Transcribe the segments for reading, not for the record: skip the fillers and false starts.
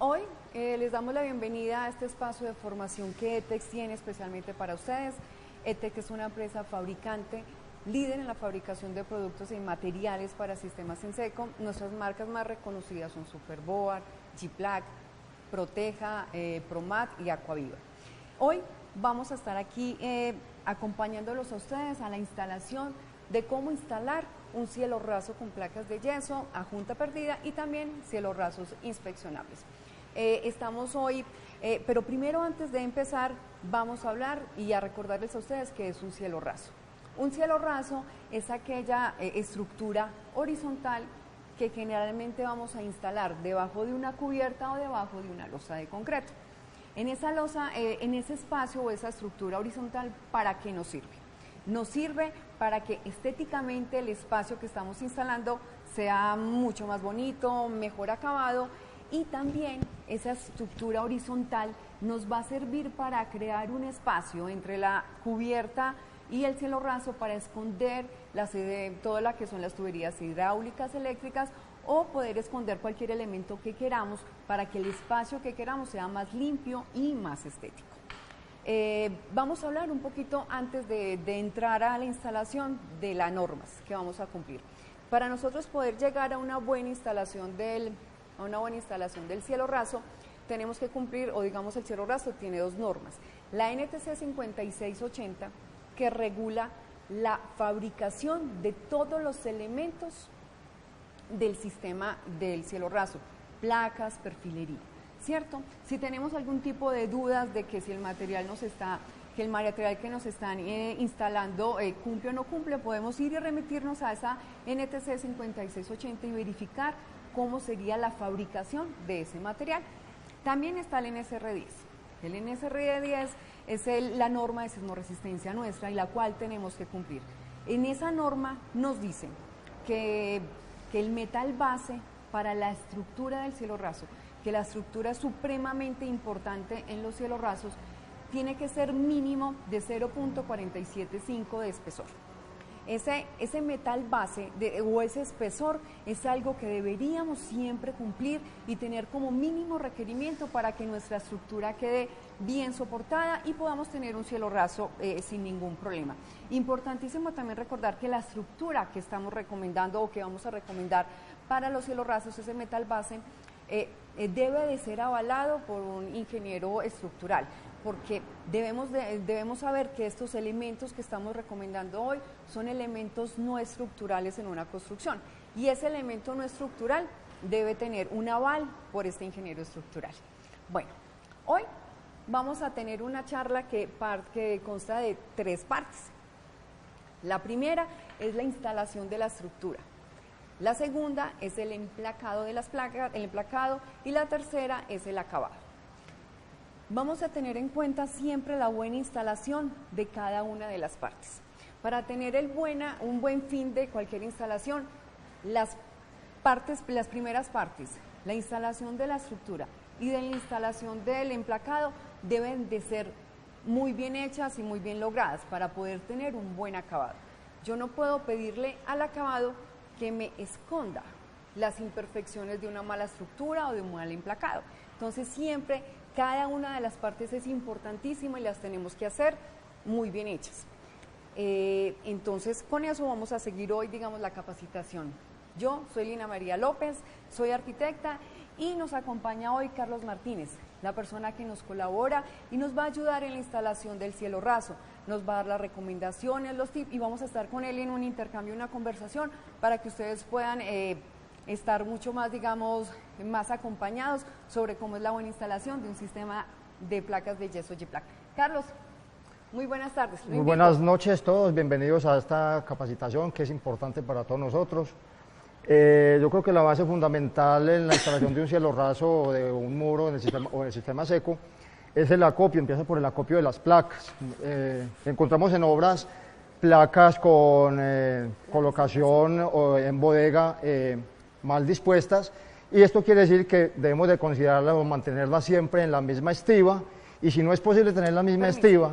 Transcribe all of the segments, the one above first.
Hoy les damos la bienvenida a este espacio de formación que ETEX tiene especialmente para ustedes. ETEX es una empresa fabricante, líder en la fabricación de productos y materiales para sistemas en seco. Nuestras marcas más reconocidas son Superboard, G-Plaque, Proteja, Promat y Aquaviva. Hoy vamos a estar aquí acompañándolos a ustedes a la instalación de cómo instalar un cielo raso con placas de yeso a junta perdida y también cielos rasos inspeccionables. Estamos hoy, pero primero antes de empezar vamos a hablar y a recordarles a ustedes qué es un cielo raso. Un cielo raso es aquella estructura horizontal que generalmente vamos a instalar debajo de una cubierta o debajo de una losa de concreto. En esa losa, en ese espacio o esa estructura horizontal, ¿para qué nos sirve? Nos sirve para que estéticamente el espacio que estamos instalando sea mucho más bonito, mejor acabado, y también esa estructura horizontal nos va a servir para crear un espacio entre la cubierta y el cielo raso para esconder todas las que son las tuberías hidráulicas, eléctricas, o poder esconder cualquier elemento que queramos para que el espacio que queramos sea más limpio y más estético. Vamos a hablar un poquito antes de entrar a la instalación de las normas que vamos a cumplir. Para nosotros poder llegar a una buena instalación del cielo raso, tenemos que cumplir, o digamos el cielo raso tiene dos normas. La NTC 5680, que regula la fabricación de todos los elementos del sistema del cielo raso, placas, perfilería. ¿Cierto? Si tenemos algún tipo de dudas de que si el material que nos están instalando cumple o no cumple, podemos ir y remitirnos a esa NTC 5680 y verificar cómo sería la fabricación de ese material. También está el NSR10. El NSR10 es la norma de sismoresistencia nuestra y la cual tenemos que cumplir. En esa norma nos dicen que el metal base para la estructura del cielo raso, que la estructura es supremamente importante en los cielos rasos, tiene que ser mínimo de 0.475 de espesor. Ese metal base o ese espesor es algo que deberíamos siempre cumplir y tener como mínimo requerimiento para que nuestra estructura quede bien soportada y podamos tener un cielo raso sin ningún problema. Importantísimo también recordar que la estructura que estamos recomendando o que vamos a recomendar para los cielos rasos, ese metal base, debe de ser avalado por un ingeniero estructural, porque debemos saber que estos elementos que estamos recomendando hoy son elementos no estructurales en una construcción, y ese elemento no estructural debe tener un aval por este ingeniero estructural. Bueno, hoy vamos a tener una charla que consta de tres partes. La primera es la instalación de la estructura. La segunda es el emplacado de las placas, y la tercera es el acabado. Vamos a tener en cuenta siempre la buena instalación de cada una de las partes. Para tener un buen fin de cualquier instalación, las primeras partes, la instalación de la estructura y de la instalación del emplacado deben de ser muy bien hechas y muy bien logradas para poder tener un buen acabado. Yo no puedo pedirle al acabado que me esconda las imperfecciones de una mala estructura o de un mal emplacado. Entonces siempre cada una de las partes es importantísima y las tenemos que hacer muy bien hechas. Entonces con eso vamos a seguir hoy, digamos, la capacitación. Yo soy Lina María López, soy arquitecta y nos acompaña hoy Carlos Martínez, la persona que nos colabora y nos va a ayudar en la instalación del cielo raso. Nos va a dar las recomendaciones, los tips, y vamos a estar con él en un intercambio, una conversación para que ustedes puedan estar mucho más, digamos, más acompañados sobre cómo es la buena instalación de un sistema de placas de yeso G-Plaque. Carlos, muy buenas tardes. Muy buenas noches a todos, bienvenidos a esta capacitación que es importante para todos nosotros. Yo creo que la base fundamental en la instalación de un cielo raso o de un muro en el sistema seco es el acopio, empieza por el acopio de las placas. Encontramos en obras placas con colocación o en bodega mal dispuestas, y esto quiere decir que debemos de considerarla o mantenerla siempre en la misma estiba, y si no es posible tener la misma estiba,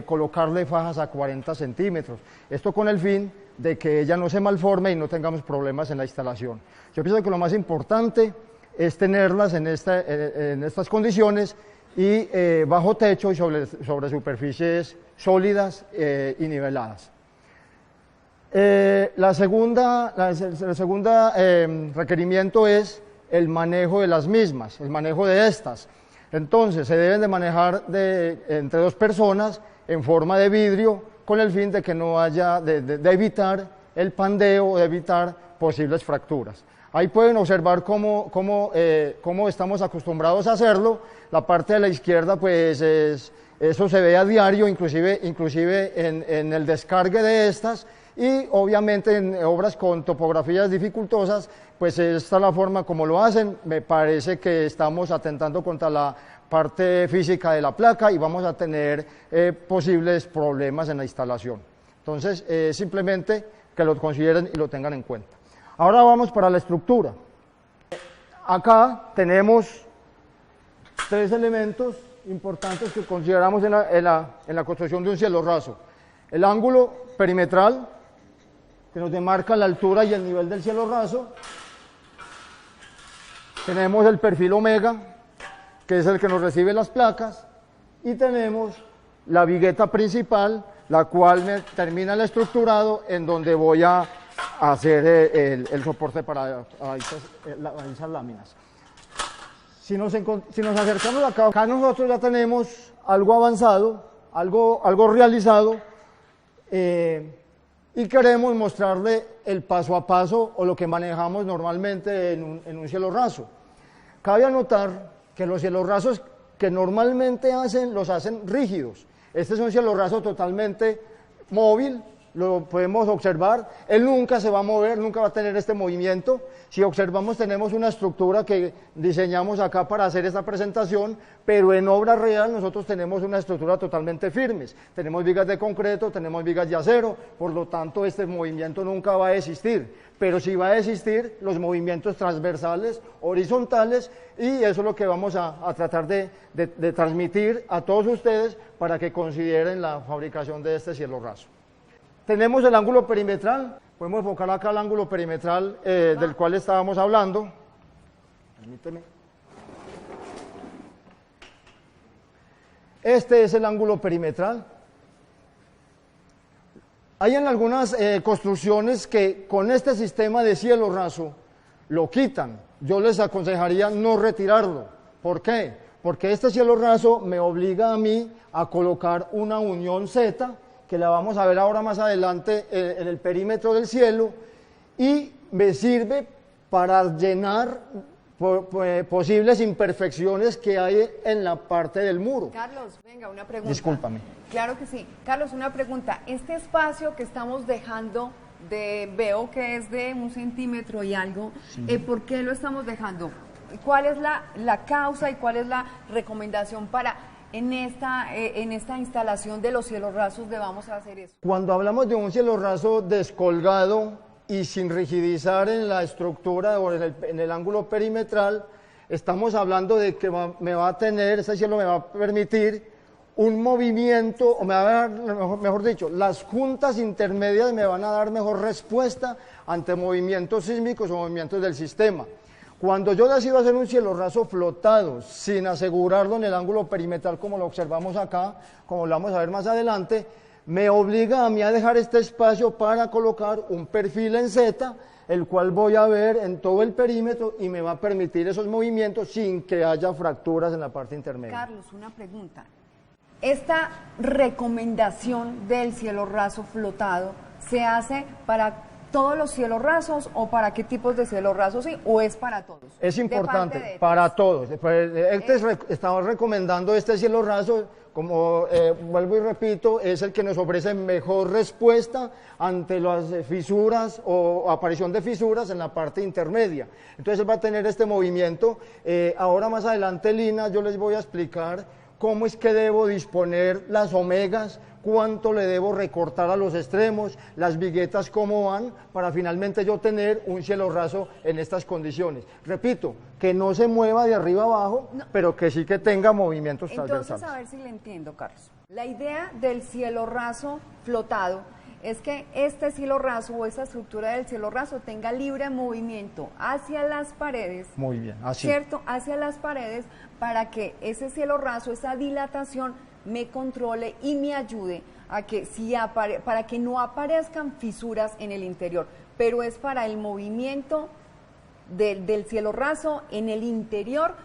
colocarle fajas a 40 centímetros. Esto con el fin de que ella no se malforme y no tengamos problemas en la instalación. Yo pienso que lo más importante es tenerlas en estas condiciones y bajo techo y sobre superficies sólidas y niveladas. El segundo requerimiento es el manejo de las mismas, el manejo de estas. Entonces, se deben de manejar entre dos personas en forma de vidrio con el fin de que no haya, de evitar el pandeo, de evitar posibles fracturas. Ahí pueden observar cómo estamos acostumbrados a hacerlo. La parte de la izquierda, pues, eso se ve a diario, inclusive en el descargue de estas, y obviamente en obras con topografías dificultosas, pues esta es la forma como lo hacen. Me parece que estamos atentando contra la parte física de la placa y vamos a tener posibles problemas en la instalación. Entonces, simplemente que lo consideren y lo tengan en cuenta. Ahora vamos para la estructura. Acá tenemos tres elementos importantes que consideramos en la construcción de un cielo raso. El ángulo perimetral, que nos demarca la altura y el nivel del cielo raso. Tenemos el perfil omega, que es el que nos recibe las placas, y tenemos la vigueta principal, la cual me termina el estructurado, en donde voy a hacer el soporte para esas láminas. Si nos acercamos acá nosotros ya tenemos algo avanzado, algo realizado, y queremos mostrarle el paso a paso o lo que manejamos normalmente en un cielo raso. Cabe anotar que los cielos rasos que normalmente los hacen rígidos. Este es un cielo raso totalmente móvil, lo podemos observar, él nunca se va a mover, nunca va a tener este movimiento. Si observamos, tenemos una estructura que diseñamos acá para hacer esta presentación, pero en obra real nosotros tenemos una estructura totalmente firmes. Tenemos vigas de concreto, tenemos vigas de acero, por lo tanto este movimiento nunca va a existir, pero sí va a existir los movimientos transversales, horizontales, y eso es lo que vamos a tratar de transmitir a todos ustedes para que consideren la fabricación de este cielo raso. Tenemos el ángulo perimetral, podemos enfocar acá el ángulo perimetral del cual estábamos hablando. Permíteme. Este es el ángulo perimetral. Hay en algunas construcciones que con este sistema de cielo raso lo quitan. Yo les aconsejaría no retirarlo. ¿Por qué? Porque este cielo raso me obliga a mí a colocar una unión Z, que la vamos a ver ahora más adelante en el perímetro del cielo, y me sirve para llenar posibles imperfecciones que hay en la parte del muro. Carlos, venga, una pregunta. Discúlpame. Claro que sí. Carlos, una pregunta. Este espacio que estamos dejando, veo que es de 1 centímetro y algo, sí. ¿Por qué lo estamos dejando? ¿Cuál es la causa y cuál es la recomendación para en esta instalación de los cielos rasos debamos hacer eso? Cuando hablamos de un cielo raso descolgado y sin rigidizar en la estructura o en el ángulo perimetral, estamos hablando de que ese cielo me va a permitir un movimiento, o me va a dar, mejor dicho, las juntas intermedias me van a dar mejor respuesta ante movimientos sísmicos o movimientos del sistema. Cuando yo decido hacer un cielo raso flotado, sin asegurarlo en el ángulo perimetral, como lo observamos acá, como lo vamos a ver más adelante, me obliga a mí a dejar este espacio para colocar un perfil en Z, el cual voy a ver en todo el perímetro y me va a permitir esos movimientos sin que haya fracturas en la parte intermedia. Carlos, una pregunta. ¿Esta recomendación del cielo raso flotado se hace para todos los cielos rasos o para qué tipos de cielos rasos sí, o es para todos? Es importante, para todos. Estamos recomendando este cielo raso, como vuelvo y repito, es el que nos ofrece mejor respuesta ante las fisuras o aparición de fisuras en la parte intermedia. Entonces va a tener este movimiento. Ahora más adelante, Lina, yo les voy a explicar cómo es que debo disponer las omegas, cuánto le debo recortar a los extremos, las viguetas cómo van, para finalmente yo tener un cielo raso en estas condiciones. Repito, que no se mueva de arriba abajo, no, pero que sí que tenga movimientos transversales. Entonces, a ver si le entiendo, Carlos. La idea del cielo raso flotado es que este cielo raso o esta estructura del cielo raso tenga libre movimiento hacia las paredes. Muy bien, así. ¿Cierto? Hacia las paredes para que ese cielo raso, esa dilatación me controle y me ayude a que para que no aparezcan fisuras en el interior, pero es para el movimiento del cielo raso en el interior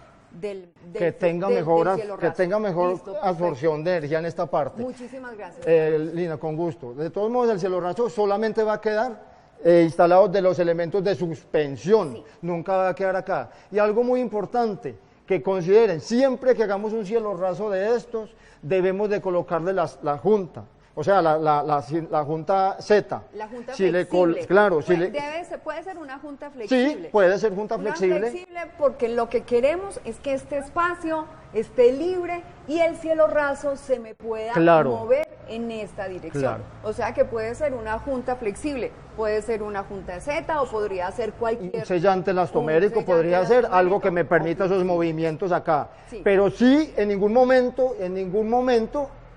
que tenga mejor Listo, absorción de energía en esta parte. Muchísimas gracias. Lina, con gusto. De todos modos, el cielo raso solamente va a quedar instalado de los elementos de suspensión, Sí. nunca va a quedar acá. Y algo muy importante, que consideren, siempre que hagamos un cielo raso de estos, debemos de colocarle la junta. O sea, la junta Z. La junta Si flexible. Claro, puede ser una junta flexible. Sí, puede ser junta flexible. Flexible porque lo que queremos es que este espacio esté libre y el cielo raso se me pueda mover en esta dirección. Claro. O sea que puede ser una junta flexible, puede ser una junta Z o podría ser cualquier... Un sellante elastomérico podría ser algo que me permita esos movimientos acá. Sí. Pero sí, en ningún momento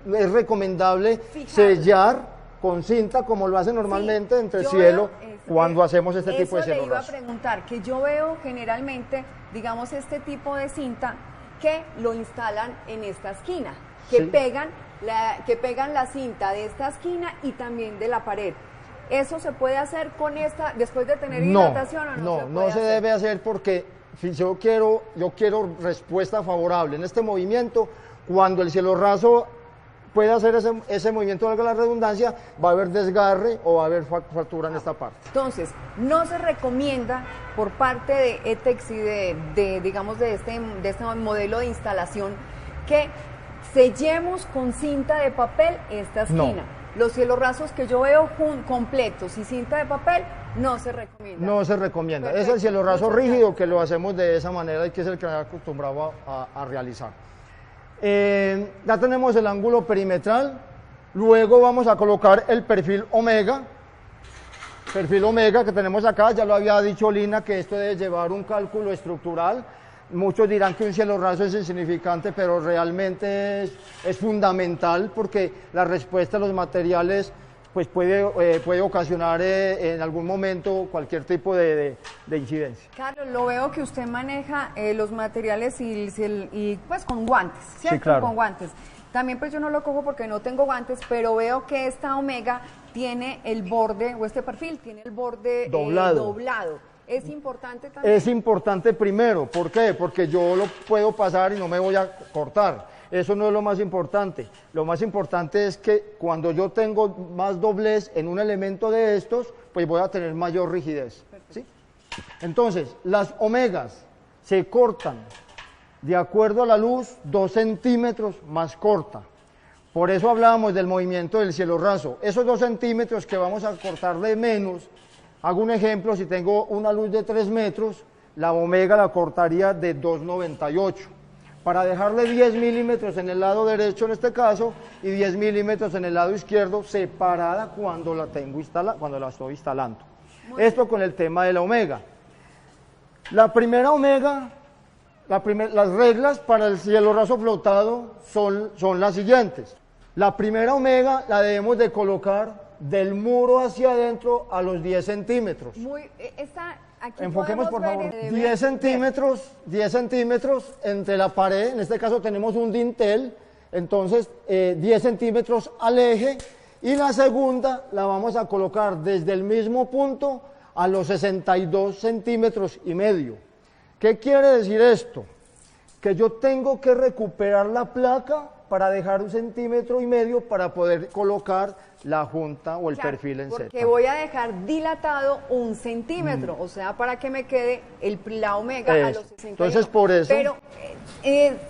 es recomendable sellar con cinta como lo hace normalmente entre cielo cuando hacemos este tipo de cielo Eso le iba raso. a preguntar, que yo veo generalmente, digamos, este tipo de cinta que lo instalan en esta esquina, que Sí. pegan la cinta de esta esquina y también de la pared. ¿Eso se puede hacer con esta, después de tener hidratación o no? No se debe hacer porque si yo quiero respuesta favorable en este movimiento. Cuando el cielo raso puede hacer ese movimiento, valga la redundancia, va a haber desgarre o va a haber fractura en esta parte. Entonces, no se recomienda por parte de ETEX y digamos, de este modelo de instalación que sellemos con cinta de papel esta esquina. No. Los cielos rasos que yo veo completos y cinta de papel no se recomienda. No se recomienda. Perfecto. Es el cielo raso Muchas rígido gracias. que lo hacemos de esa manera y que es el que me he acostumbrado a realizar. Ya tenemos el ángulo perimetral, luego vamos a colocar el perfil omega que tenemos acá. Ya lo había dicho Lina que esto debe llevar un cálculo estructural. Muchos dirán que un cielo raso es insignificante, pero realmente es fundamental porque la respuesta a los materiales pues puede ocasionar en algún momento cualquier tipo de incidencia. Carlos, lo veo que usted maneja los materiales y pues con guantes, ¿cierto? Sí, claro. Con guantes. También pues yo no lo cojo porque no tengo guantes, pero veo que esta omega tiene el borde, o este perfil tiene el borde doblado. ¿Es importante también? Es importante primero, ¿por qué? Porque yo lo puedo pasar y no me voy a cortar. Eso no es lo más importante. Lo más importante es que cuando yo tengo más doblez en un elemento de estos, pues voy a tener mayor rigidez. ¿Sí? Entonces, las omegas se cortan de acuerdo a la luz 2 centímetros más corta. Por eso hablábamos del movimiento del cielo raso. Esos 2 centímetros que vamos a cortar de menos, hago un ejemplo, si tengo una luz de 3 metros, la omega la cortaría de 2,98. Para dejarle 10 milímetros en el lado derecho en este caso y 10 milímetros en el lado izquierdo separada cuando la estoy instalando. Esto con el tema de la omega. La primera omega, las reglas para el cielo raso flotado son las siguientes. La primera omega la debemos de colocar del muro hacia adentro a los 10 centímetros. Aquí Enfoquemos por podemos favor, ver, 10 centímetros entre la pared, en este caso tenemos un dintel, entonces 10 centímetros al eje, y la segunda la vamos a colocar desde el mismo punto a los 62 centímetros y medio. ¿Qué quiere decir esto? Que yo tengo que recuperar la placa para dejar 1,5 centímetros para poder colocar la junta o el perfil en Z. Porque voy a dejar dilatado 1 centímetro, o sea, para que me quede la omega a los 61. Entonces, por eso... Pero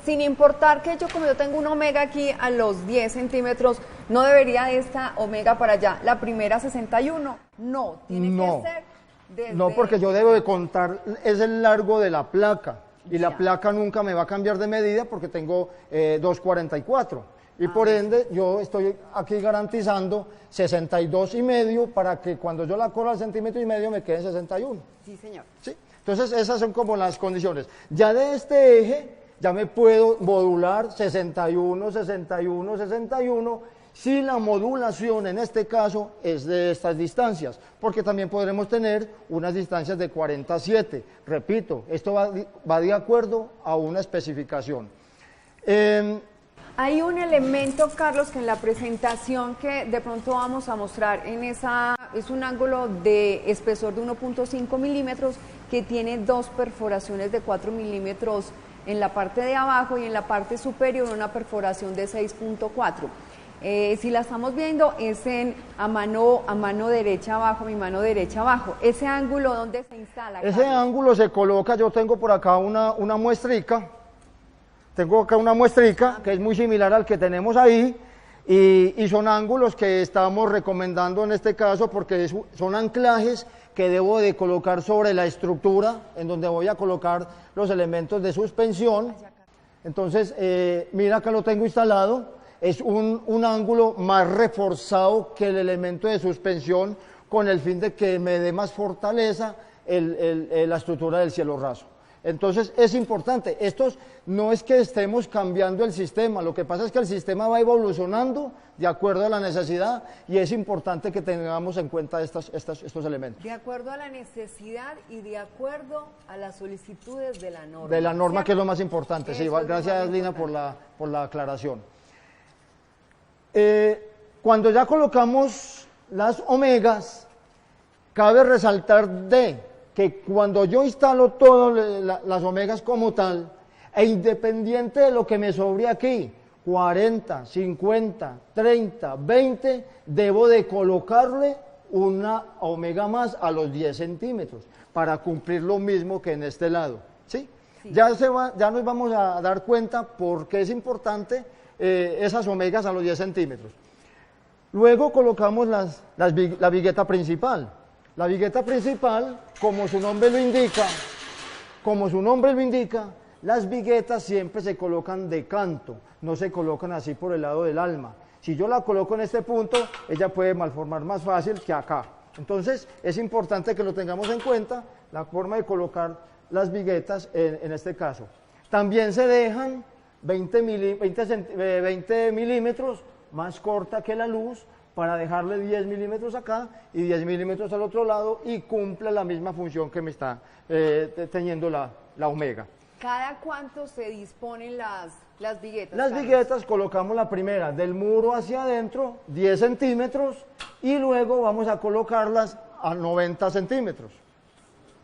sin importar que como yo tengo una omega aquí a los 10 centímetros, no debería de esta omega para allá, la primera 61, no, tiene que ser desde... No, porque yo debo de contar, es el largo de la placa, y la placa nunca me va a cambiar de medida porque tengo 2,44. Y por ende, yo estoy aquí garantizando 62,5 para que cuando yo la corra al 1,5 centímetros me quede en 61. Sí, señor. ¿Sí? Entonces, esas son como las condiciones. Ya de este eje, ya me puedo modular 61, 61, 61, si la modulación en este caso es de estas distancias, porque también podremos tener unas distancias de 47. Repito, esto va de acuerdo a una especificación. Hay un elemento, Carlos, que en la presentación que de pronto vamos a mostrar es un ángulo de espesor de 1.5 milímetros que tiene dos perforaciones de 4 milímetros en la parte de abajo y en la parte superior una perforación de 6.4. Si la estamos viendo es a mano derecha abajo, mi mano derecha abajo. ¿Ese ángulo dónde se instala, Carlos? Ese ángulo se coloca, yo tengo por acá una muestrica. Tengo acá una muestrica que es muy similar al que tenemos ahí y son ángulos que estamos recomendando en este caso porque son anclajes que debo de colocar sobre la estructura en donde voy a colocar los elementos de suspensión. Entonces, mira acá lo tengo instalado, es un ángulo más reforzado que el elemento de suspensión con el fin de que me dé más fortaleza la estructura del cielo raso. Entonces es importante, estos no es que estemos cambiando el sistema, lo que pasa es que el sistema va evolucionando de acuerdo a la necesidad y es importante que tengamos en cuenta estos elementos. De acuerdo a la necesidad y de acuerdo a las solicitudes de la norma. De la norma, ¿cierto? Que es lo más importante, sí, gracias Lina por la aclaración. Cuando ya colocamos las omegas, cabe resaltar que cuando yo instalo todas las omegas como tal, e independiente de lo que me sobre aquí, 40, 50, 30, 20, debo de colocarle una omega más a los 10 centímetros para cumplir lo mismo que en este lado, ¿sí? Sí. Ya nos vamos a dar cuenta por qué es importante esas omegas a los 10 centímetros. Luego colocamos la vigueta principal. La vigueta principal, como su nombre lo indica, las viguetas siempre se colocan de canto, no se colocan así por el lado del alma. Si yo la coloco en este punto, ella puede malformar más fácil que acá. Entonces, es importante que lo tengamos en cuenta, la forma de colocar las viguetas en este caso. También se dejan 20 milímetros más corta que la luz, para dejarle 10 milímetros acá y 10 milímetros al otro lado y cumple la misma función que me está teniendo la omega. ¿Cada cuánto se disponen las viguetas? Las viguetas colocamos la primera del muro hacia adentro, 10 centímetros, y luego vamos a colocarlas a 90 centímetros.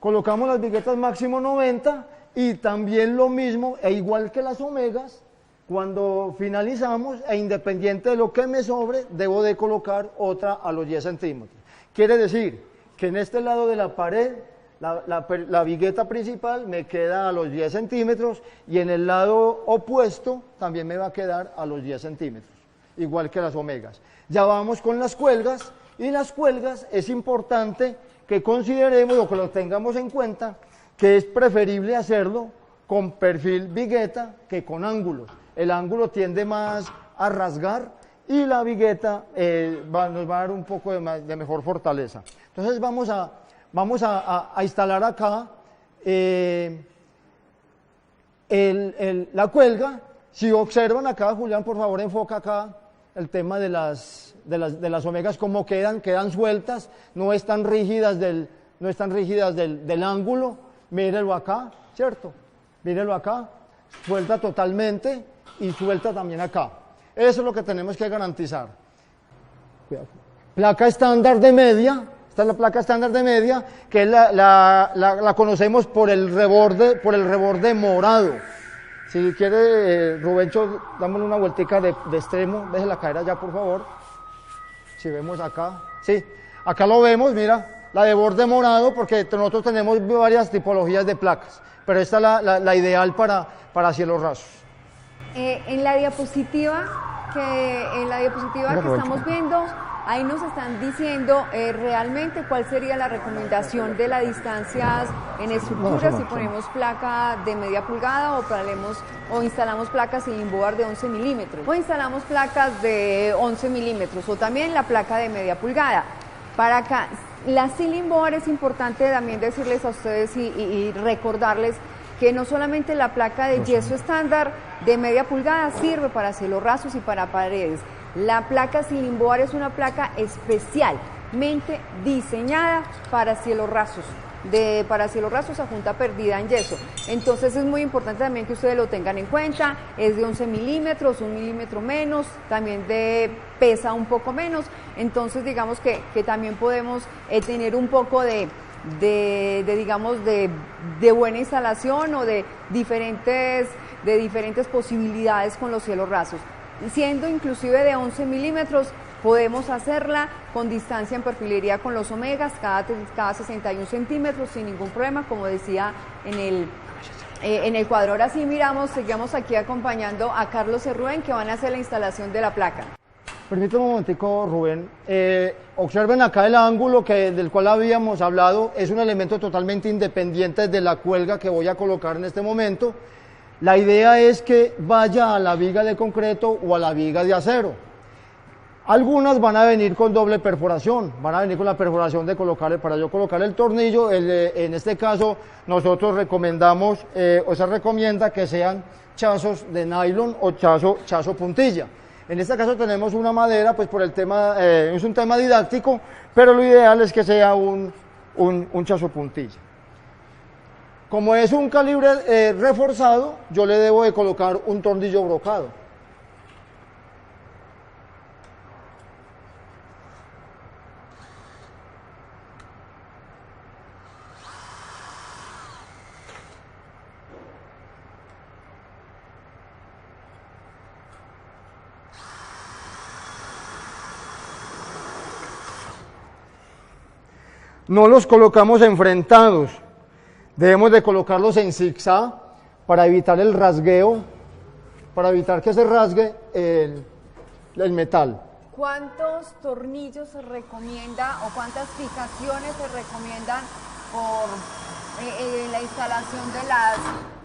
Colocamos las viguetas máximo 90 y también lo mismo, e igual que las omegas, cuando finalizamos, e independiente de lo que me sobre, debo de colocar otra a los 10 centímetros. Quiere decir que en este lado de la pared, la vigueta principal me queda a los 10 centímetros y en el lado opuesto también me va a quedar a los 10 centímetros, igual que las omegas. Ya vamos con las cuelgas, y las cuelgas es importante que consideremos o que lo tengamos en cuenta, que es preferible hacerlo con perfil vigueta que con ángulo. El ángulo tiende más a rasgar y la vigueta nos va a dar un poco de mejor fortaleza. Entonces vamos a instalar acá la cuelga. Si observan acá, Julián, por favor enfoca acá el tema de las omegas, cómo quedan sueltas, no están rígidas del ángulo. Mírenlo acá, ¿cierto? Mírenlo acá, suelta totalmente y suelta también acá. Eso es lo que tenemos que garantizar. Placa estándar de media, esta es la placa estándar de media, que es la conocemos por el reborde morado. Si quiere, Rubencho, dámosle una vueltica de extremo, déjela caer allá por favor. Si vemos acá, sí, acá lo vemos, mira, la de borde morado, porque nosotros tenemos varias tipologías de placas, pero esta es la ideal para cielos rasos. En la diapositiva que estamos viendo, ahí nos están diciendo realmente cuál sería la recomendación de las distancias en estructuras, si ponemos placa de media pulgada o instalamos placas ceiling board de 11 milímetros o instalamos placas de 11 milímetros o también la placa de media pulgada. Para acá, la ceiling board es importante también decirles a ustedes y recordarles que no solamente la placa de yeso estándar de media pulgada sirve para cielos rasos y para paredes. La placa Silimboar es una placa especialmente diseñada para cielos rasos. Para cielos rasos a junta perdida en yeso. Entonces es muy importante también que ustedes lo tengan en cuenta. Es de 11 milímetros, 1 milímetro menos, también pesa un poco menos. Entonces digamos que también podemos tener un poco digamos de buena instalación o de diferentes posibilidades con los cielos rasos. Siendo inclusive de 11 milímetros, podemos hacerla con distancia en perfilería con los omegas, cada 61 centímetros, sin ningún problema, como decía en el cuadro. Ahora sí seguimos aquí acompañando a Carlos y Rubén, que van a hacer la instalación de la placa. Permítame un momentico, Rubén. Observen acá el ángulo del cual habíamos hablado. Es un elemento totalmente independiente de la cuelga que voy a colocar en este momento. La idea es que vaya a la viga de concreto o a la viga de acero. Algunas van a venir con doble perforación, van a venir con la perforación para yo colocar el tornillo. En este caso nosotros recomendamos o se recomienda que sean chazos de nylon o chazo puntilla. En este caso tenemos una madera, pues por el tema, es un tema didáctico, pero lo ideal es que sea un chazo puntilla. Como es un calibre reforzado, yo le debo de colocar un tornillo brocado. No los colocamos enfrentados, debemos de colocarlos en zigzag para evitar el rasgueo, para evitar que se rasgue el metal. ¿Cuántos tornillos se recomienda o cuántas fijaciones se recomiendan por la instalación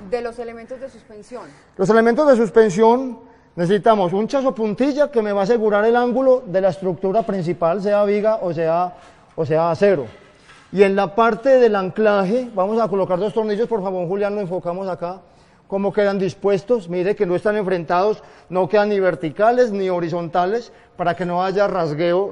de los elementos de suspensión? Los elementos de suspensión necesitamos un chazo puntilla que me va a asegurar el ángulo de la estructura principal, sea viga o sea acero. Y en la parte del anclaje vamos a colocar dos tornillos, por favor, Julián, lo enfocamos acá, cómo quedan dispuestos. Mire que no están enfrentados, no quedan ni verticales ni horizontales, para que no haya rasgueo,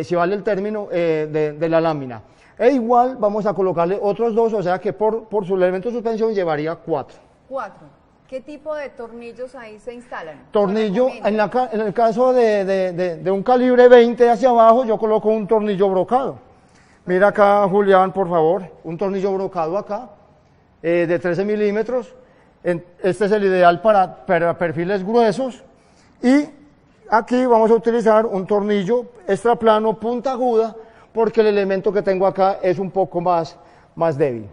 si vale el término, de la lámina. E igual vamos a colocarle otros dos, o sea que por su elemento de suspensión llevaría 4. 4. ¿Qué tipo de tornillos ahí se instalan? Tornillo, en el caso de un calibre 20 hacia abajo, yo coloco un tornillo brocado. Mira acá, Julián, por favor, un tornillo brocado acá, de 13 milímetros. Este es el ideal para perfiles gruesos. Y aquí vamos a utilizar un tornillo extra plano, punta aguda, porque el elemento que tengo acá es un poco más débil.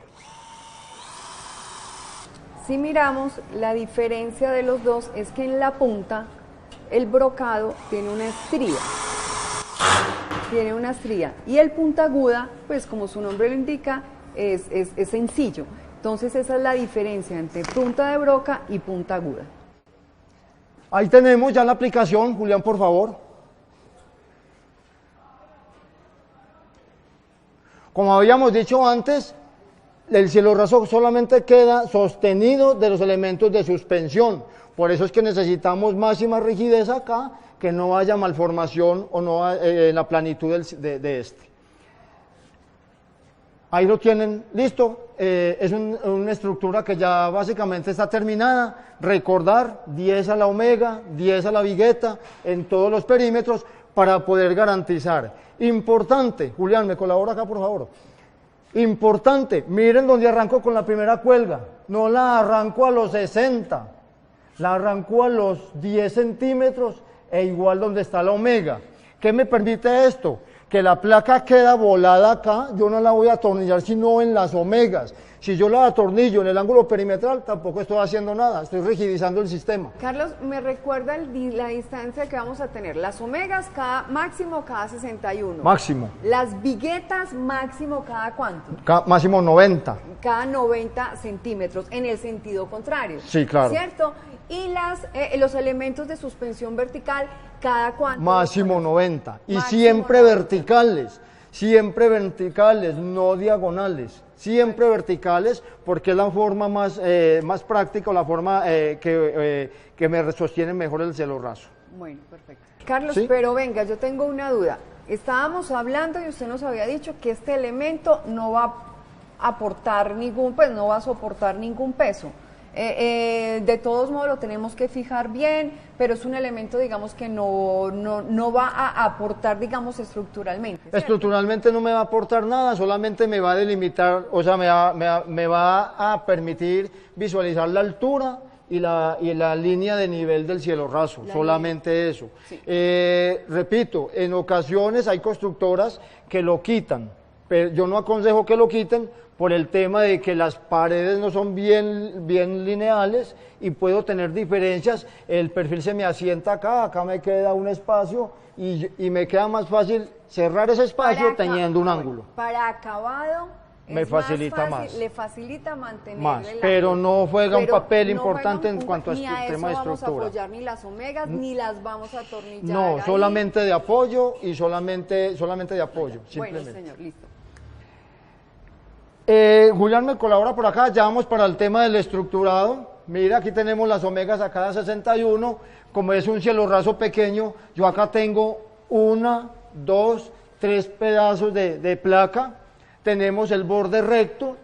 Si miramos, la diferencia de los dos es que en la punta el brocado tiene una estría. Y el puntaguda, pues como su nombre lo indica, es sencillo. Entonces esa es la diferencia entre punta de broca y punta aguda. Ahí tenemos ya la aplicación, Julián, por favor. Como habíamos dicho antes, el cielo raso solamente queda sostenido de los elementos de suspensión. Por eso es que necesitamos máxima rigidez acá, que no haya malformación o no la planitud de este. Ahí lo tienen, listo. Es una estructura que ya básicamente está terminada. Recordar 10 a la omega, 10 a la vigueta en todos los perímetros para poder garantizar. Importante, Julián, me colabora acá por favor. Importante, miren donde arranco con la primera cuelga. No la arranco a los 60, la arranco a los 10 centímetros e igual donde está la omega. ¿Qué me permite esto? Que la placa queda volada acá, yo no la voy a atornillar sino en las omegas. Si yo la atornillo en el ángulo perimetral, tampoco estoy haciendo nada, estoy rigidizando el sistema. Carlos, ¿me recuerda la distancia que vamos a tener? Las omegas máximo cada 61. Máximo. Las viguetas máximo cada ¿cuánto? Máximo 90. Cada 90 centímetros, en el sentido contrario. Sí, claro. ¿Cierto? Y los elementos de suspensión vertical, ¿cada cuánto? Máximo 90. Y Máximo siempre 90. verticales, no diagonales. Siempre verticales, porque es la forma más práctica o la forma que me sostiene mejor el cielo raso. Bueno, perfecto. Carlos, ¿Sí? pero venga, yo tengo una duda. Estábamos hablando y usted nos había dicho que este elemento no va a aportar ningún, pues no va a soportar ningún peso. De todos modos lo tenemos que fijar bien, pero es un elemento, digamos, que no va a aportar, digamos, estructuralmente, ¿cierto? Estructuralmente no me va a aportar nada, solamente me va a delimitar, o sea, me va a permitir visualizar la altura y la línea de nivel del cielo raso, solamente eso. Sí. Repito, en ocasiones hay constructoras que lo quitan, pero yo no aconsejo que lo quiten por el tema de que las paredes no son bien lineales y puedo tener diferencias, el perfil se me asienta acá me queda un espacio y me queda más fácil cerrar ese espacio teniendo un ángulo. Para acabado Me es facilita más. más. Le facilita mantener Más, el pero ángulo. no juega un papel no importante juega en cuanto a ni a tema de eso estructura. vamos a apoyar ni las omegas, ni las vamos a atornillar. No, ahí. solamente de apoyo y solamente de apoyo, Bueno, simplemente. señor, listo. Julián me colabora por acá, ya vamos para el tema del estructurado. Mira, aquí tenemos las omegas a cada 61, como es un cielo raso pequeño, yo acá tengo 1, 2, 3 pedazos de placa, tenemos el borde recto,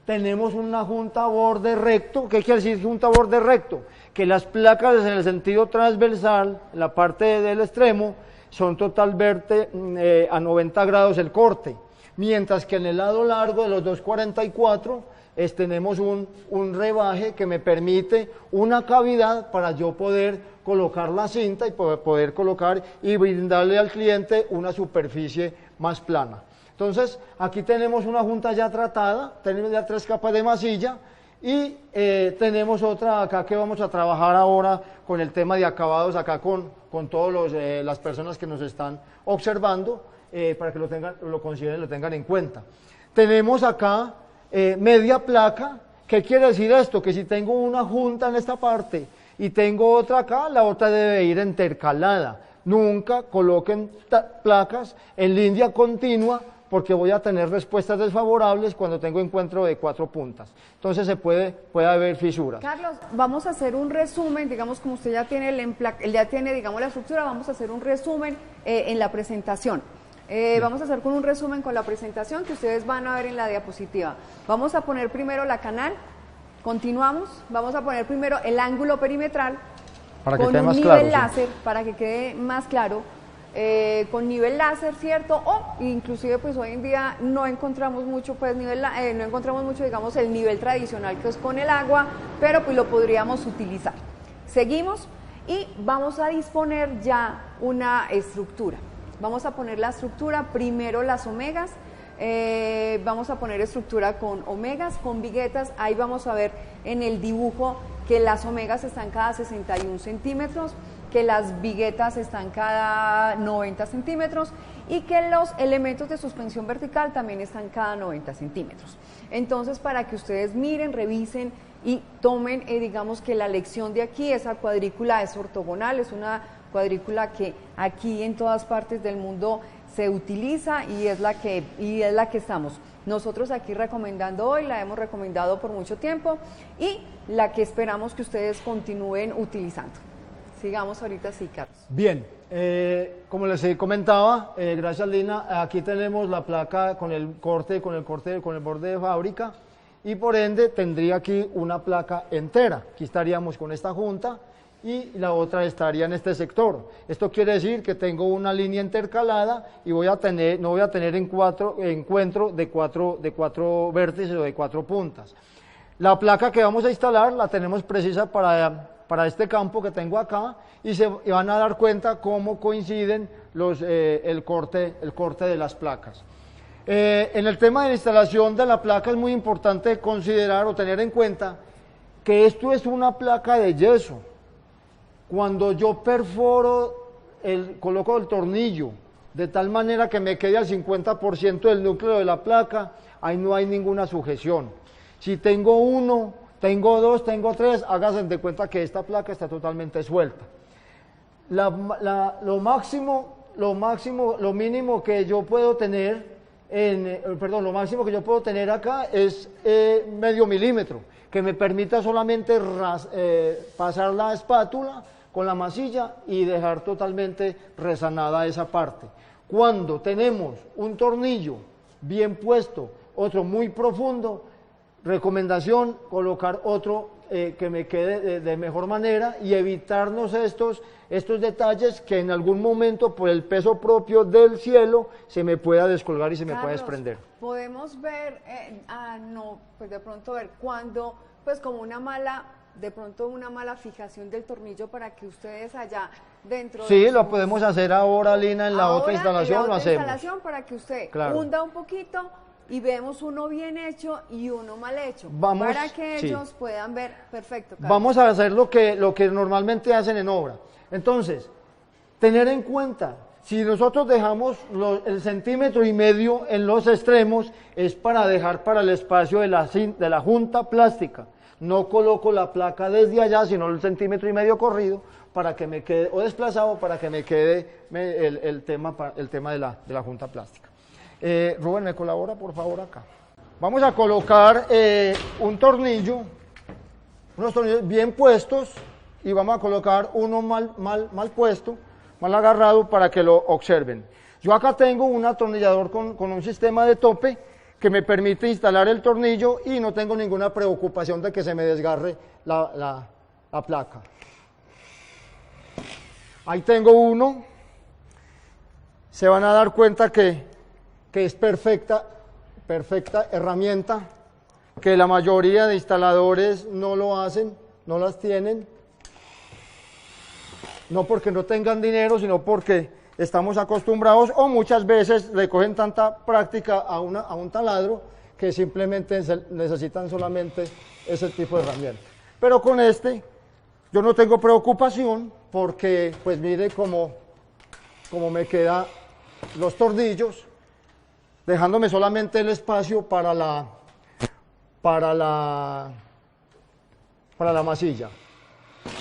tenemos una junta borde recto. ¿Qué quiere decir junta borde recto? Que las placas en el sentido transversal, en la parte del extremo, son totalmente a 90 grados el corte, mientras que en el lado largo de los 244 tenemos un rebaje que me permite una cavidad para yo poder colocar la cinta y poder colocar y brindarle al cliente una superficie más plana. Entonces, aquí tenemos una junta ya tratada, tenemos ya 3 capas de masilla y tenemos otra acá que vamos a trabajar ahora con el tema de acabados acá con todas las personas que nos están observando para que lo consideren, lo tengan en cuenta. Tenemos acá media placa. ¿Qué quiere decir esto? Que si tengo una junta en esta parte y tengo otra acá, la otra debe ir intercalada. Nunca coloquen placas en línea continua porque voy a tener respuestas desfavorables cuando tengo encuentro de 4 puntas. Entonces puede haber fisuras. Carlos, vamos a hacer un resumen, digamos, como usted ya tiene digamos, la estructura, vamos a hacer un resumen en la presentación. Vamos a hacer con un resumen con la presentación que ustedes van a ver en la diapositiva. Vamos a poner primero la canal, continuamos, vamos a poner primero el ángulo perimetral para que con quede un más nivel claro, láser, para que quede más claro, con nivel láser, ¿cierto? O inclusive pues hoy en día no encontramos mucho, pues no encontramos mucho, digamos, el nivel tradicional que es con el agua, pero pues lo podríamos utilizar. Seguimos y vamos a disponer ya una estructura. Vamos a poner la estructura, primero las omegas, vamos a poner estructura con omegas, con viguetas. Ahí vamos a ver en el dibujo que las omegas están cada 61 centímetros, que las viguetas están cada 90 centímetros y que los elementos de suspensión vertical también están cada 90 centímetros. Entonces, para que ustedes miren, revisen y tomen, digamos que la lección de aquí, esa cuadrícula es ortogonal, es una cuadrícula que aquí en todas partes del mundo se utiliza y es la que estamos nosotros aquí recomendando hoy, la hemos recomendado por mucho tiempo y la que esperamos que ustedes continúen utilizando. Sigamos ahorita sí, Carlos. Bien, como les comentaba, gracias Lina, aquí tenemos la placa con el borde de fábrica y por ende tendría aquí una placa entera. Aquí estaríamos con esta junta y la otra estaría en este sector. Esto quiere decir que tengo una línea intercalada y no voy a tener encuentro de cuatro vértices o de 4 puntas. La placa que vamos a instalar la tenemos precisa para este campo que tengo acá y van a dar cuenta cómo coinciden el corte de las placas. En el tema de la instalación de la placa es muy importante considerar o tener en cuenta que esto es una placa de yeso. Cuando yo perforo, coloco el tornillo de tal manera que me quede al 50% del núcleo de la placa, ahí no hay ninguna sujeción. Si tengo 1, tengo 2, tengo 3, háganse de cuenta que esta placa está totalmente suelta. Lo mínimo que yo puedo tener, lo máximo que yo puedo tener acá es medio milímetro, que me permita solamente pasar la espátula con la masilla y dejar totalmente resanada esa parte. Cuando tenemos un tornillo bien puesto, otro muy profundo, recomendación, colocar otro que me quede de mejor manera y evitarnos estos detalles que en algún momento por el peso propio del cielo se me pueda descolgar y se me pueda desprender. Podemos ver, pues de pronto ver cuando, pues como una mala fijación del tornillo para que ustedes allá dentro. Sí, lo podemos hacer ahora, Lina, en la otra instalación lo hacemos. Instalación para que usted claro. hunda un poquito y vemos uno bien hecho y uno mal hecho. Vamos, para que ellos puedan ver perfecto. Carlos. Vamos a hacer lo que normalmente hacen en obra. Entonces, tener en cuenta, si nosotros dejamos el 1,5 centímetros en los extremos, es para dejar para el espacio de la junta plástica. No coloco la placa desde allá, sino el 1,5 centímetros corrido, para que me quede, o desplazado, para que me quede el tema de la junta plástica. Rubén, ¿me colabora por favor acá? Vamos a colocar unos tornillos bien puestos, y vamos a colocar uno mal puesto, mal agarrado, para que lo observen. Yo acá tengo un atornillador con un sistema de tope que me permite instalar el tornillo y no tengo ninguna preocupación de que se me desgarre la placa. Ahí tengo uno. Se van a dar cuenta que es perfecta herramienta, que la mayoría de instaladores no lo hacen, no las tienen. No porque no tengan dinero, sino porque estamos acostumbrados, o muchas veces le cogen tanta práctica a un taladro que simplemente necesitan solamente ese tipo de herramienta. Pero con este yo no tengo preocupación, porque pues mire cómo me quedan los tornillos, dejándome solamente el espacio para la masilla.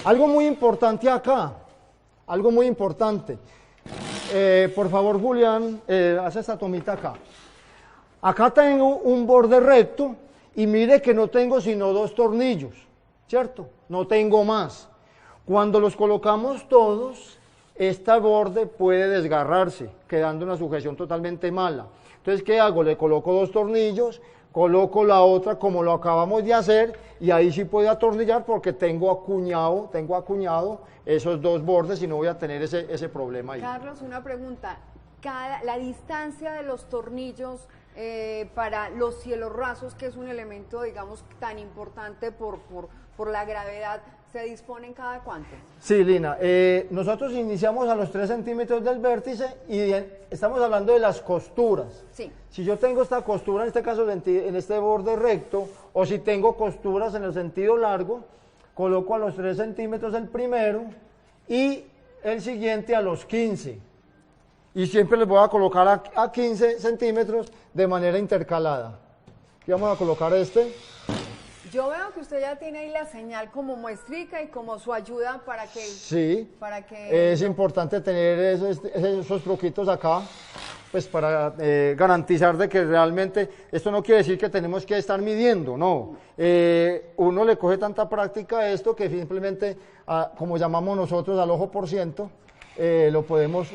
Algo muy importante acá. Algo muy importante, por favor Julián, haz esta tomita acá. Acá tengo un borde recto y mire que no tengo sino 2 tornillos, ¿cierto? No tengo más. Cuando los colocamos todos, este borde puede desgarrarse, quedando una sujeción totalmente mala. Entonces, ¿qué hago? Le coloco 2 tornillos, coloco la otra como lo acabamos de hacer, y ahí sí puedo atornillar porque tengo acuñado esos 2 bordes y no voy a tener ese problema ahí. Carlos, una pregunta. La distancia de los tornillos para los cielos rasos, que es un elemento, digamos, tan importante por la gravedad, ¿se disponen cada cuánto? Sí, Lina, nosotros iniciamos a los 3 centímetros del vértice y estamos hablando de las costuras. Sí. Si yo tengo esta costura, en este caso en este borde recto, o si tengo costuras en el sentido largo, coloco a los 3 centímetros el primero y el siguiente a los 15. Y siempre les voy a colocar a 15 centímetros de manera intercalada. Aquí vamos a colocar este. Yo veo que usted ya tiene ahí la señal como muestrica y como su ayuda para que... Sí, es importante tener esos truquitos acá, pues para garantizar de que realmente, esto no quiere decir que tenemos que estar midiendo, no. Uno le coge tanta práctica a esto que simplemente, como llamamos nosotros, al ojo por ciento, lo podemos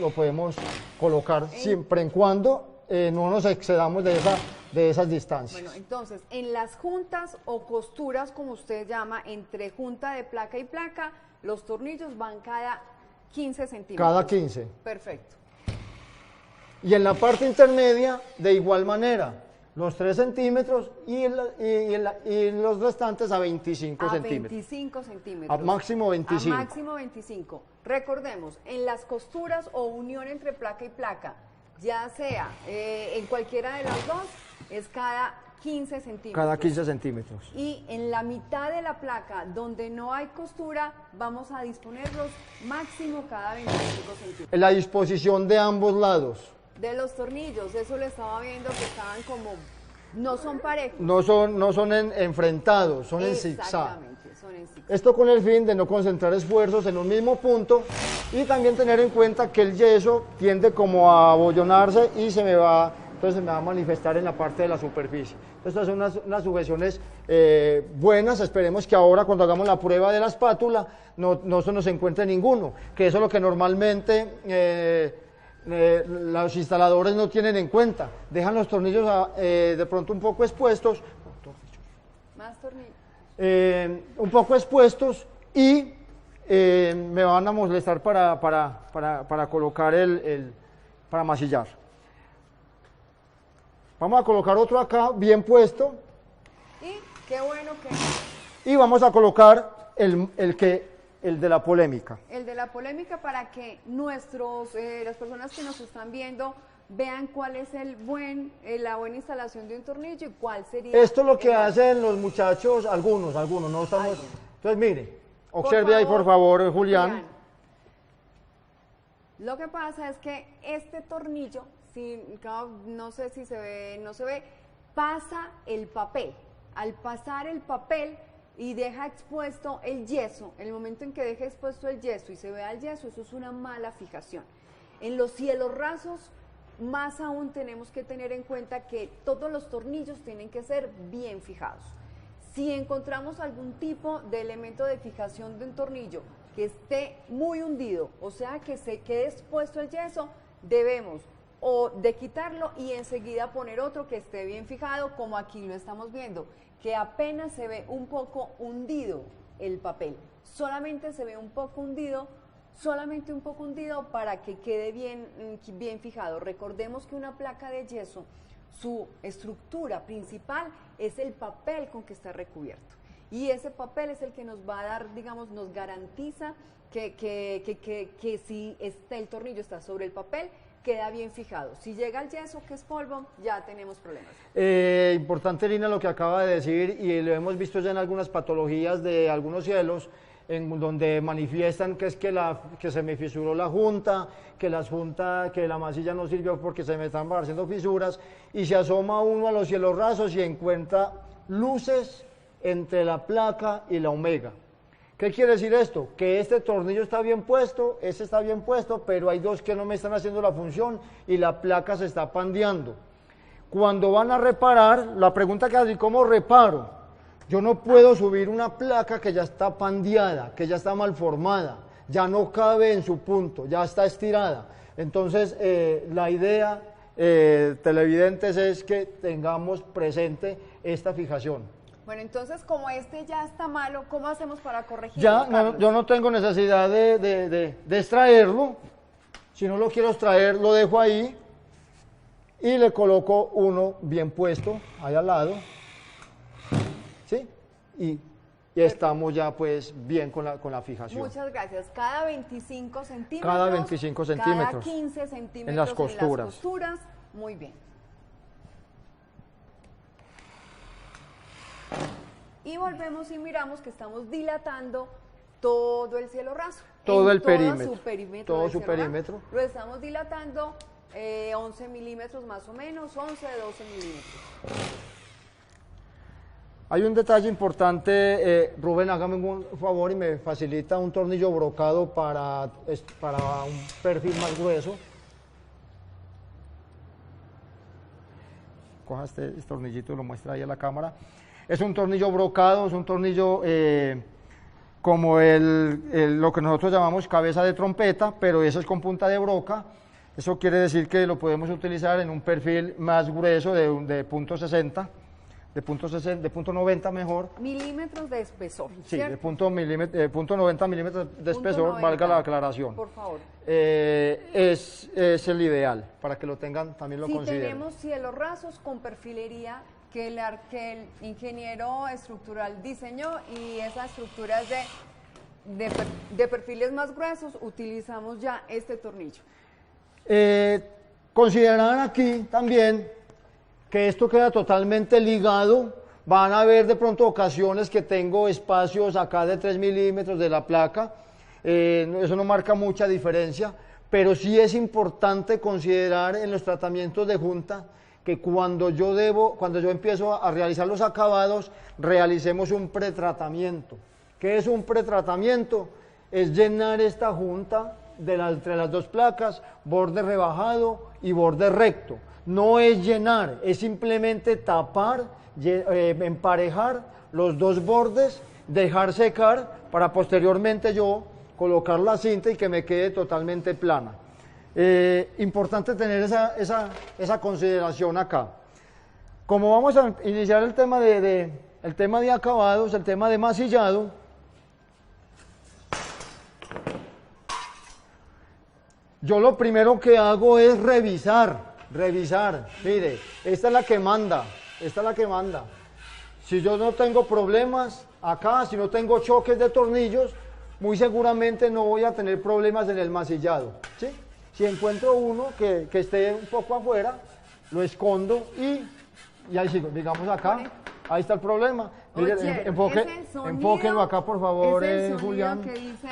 colocar siempre y cuando no nos excedamos de esas distancias. Bueno, entonces, en las juntas o costuras, como usted llama, entre junta de placa y placa, los tornillos van cada 15 centímetros. Cada 15. Perfecto. Y en la parte intermedia, de igual manera, los 3 centímetros y los restantes a 25 centímetros. 25 centímetros. A máximo 25. A máximo 25. Recordemos, en las costuras o unión entre placa y placa, ya sea en cualquiera de las dos, es cada 15 centímetros. Cada 15 centímetros. Y en la mitad de la placa, donde no hay costura, vamos a disponerlos máximo cada 25 centímetros. En la disposición de ambos lados. De los tornillos, eso lo estaba viendo que estaban como, no son parejos. No son enfrentados, son en zigzag. Exactamente, son en zigzag. Esto con el fin de no concentrar esfuerzos en un mismo punto y también tener en cuenta que el yeso tiende como a abollonarse y se me va entonces me va a manifestar en la parte de la superficie. Entonces, estas son unas sujeciones buenas. Esperemos que ahora, cuando hagamos la prueba de la espátula, no se nos encuentre ninguno, que eso es lo que normalmente los instaladores no tienen en cuenta. Dejan los tornillos de pronto un poco expuestos. Más tornillos. Un poco expuestos y me van a molestar para colocar para masillar. Vamos a colocar otro acá bien puesto. Y qué bueno que... Y vamos a colocar el de la polémica. El de la polémica, para que las personas que nos están viendo vean cuál es la buena instalación de un tornillo y cuál sería... Esto es lo que hacen los muchachos, algunos, no estamos... Entonces, mire, observe ahí por favor, Julián. Lo que pasa es que este tornillo, no sé si se ve, no se ve, pasa el papel. Al pasar el papel y deja expuesto el yeso, en el momento en que deja expuesto el yeso y se vea el yeso, eso es una mala fijación. En los cielos rasos, más aún tenemos que tener en cuenta que todos los tornillos tienen que ser bien fijados. Si encontramos algún tipo de elemento de fijación de un tornillo que esté muy hundido, o sea que se quede expuesto el yeso, debemos o de quitarlo y enseguida poner otro que esté bien fijado, como aquí lo estamos viendo, que apenas se ve un poco hundido el papel, solamente se ve un poco hundido, para que quede bien fijado. Recordemos que una placa de yeso, su estructura principal es el papel con que está recubierto, y ese papel es el que nos va a dar, digamos, nos garantiza que si el tornillo está sobre el papel, queda bien fijado. Si llega el yeso, que es polvo, ya tenemos problemas. Importante, Lina, lo que acaba de decir, y lo hemos visto ya en algunas patologías de algunos cielos, en donde manifiestan que es que se me fisuró la junta, que la masilla no sirvió porque se me están haciendo fisuras, y se asoma uno a los cielos rasos y encuentra luces entre la placa y la omega. ¿Qué quiere decir esto? Que este tornillo está bien puesto, este está bien puesto, pero hay dos que no me están haciendo la función y la placa se está pandeando. Cuando van a reparar, la pregunta que hace, ¿cómo reparo? Yo no puedo subir una placa que ya está pandeada, que ya está mal formada, ya no cabe en su punto, ya está estirada. Entonces, la idea, televidentes, es que tengamos presente esta fijación. Bueno, entonces, como este ya está malo, ¿cómo hacemos para corregirlo? Ya, yo no tengo necesidad de extraerlo. Si no lo quiero extraer, lo dejo ahí y le coloco uno bien puesto ahí al lado. ¿Sí? Y estamos ya pues bien con la fijación. Muchas gracias. Cada 25 centímetros. Cada 25 centímetros. Cada 15 centímetros en las costuras. Muy bien. Y volvemos y miramos que estamos dilatando todo el cielo raso. Todo el perímetro. Todo su perímetro. Lo estamos dilatando 11 milímetros más o menos, 11, 12 milímetros. Hay un detalle importante, Rubén, hágame un favor y me facilita un tornillo brocado para un perfil más grueso. Coja este tornillito y lo muestra ahí a la cámara. Es un tornillo brocado, es un tornillo como lo que nosotros llamamos cabeza de trompeta, pero eso es con punta de broca. Eso quiere decir que lo podemos utilizar en un perfil más grueso de punto 60. De punto 90 mejor. Milímetros de espesor. Sí, ¿cierto? de punto 90 milímetros de espesor, 90, valga la aclaración. Por favor. Es el ideal, para que lo tengan, también lo consideren. Si tenemos cielos rasos con perfilería que el ingeniero estructural diseñó y esa estructura es de perfiles más gruesos, utilizamos ya este tornillo. Considerar aquí también que esto queda totalmente ligado. Van a haber de pronto ocasiones que tengo espacios acá de 3 milímetros de la placa, eso no marca mucha diferencia, pero sí es importante considerar en los tratamientos de junta que cuando yo empiezo a realizar los acabados, realicemos un pretratamiento. ¿Qué es un pretratamiento? Es llenar esta junta entre las dos placas, borde rebajado y borde recto. no es llenar, es simplemente tapar, emparejar los dos bordes, dejar secar para posteriormente yo colocar la cinta y que me quede totalmente plana. Importante tener esa consideración acá. Como vamos a iniciar el tema de acabados, el tema de masillado, yo lo primero que hago es revisar. Mire, esta es la que manda. Si yo no tengo problemas acá, si no tengo choques de tornillos, muy seguramente no voy a tener problemas en el masillado, ¿sí? Si encuentro uno que esté un poco afuera, lo escondo y ahí sigo, digamos acá, ahí está el problema. Mire, enfóquenlo acá por favor, Julián. Que dice...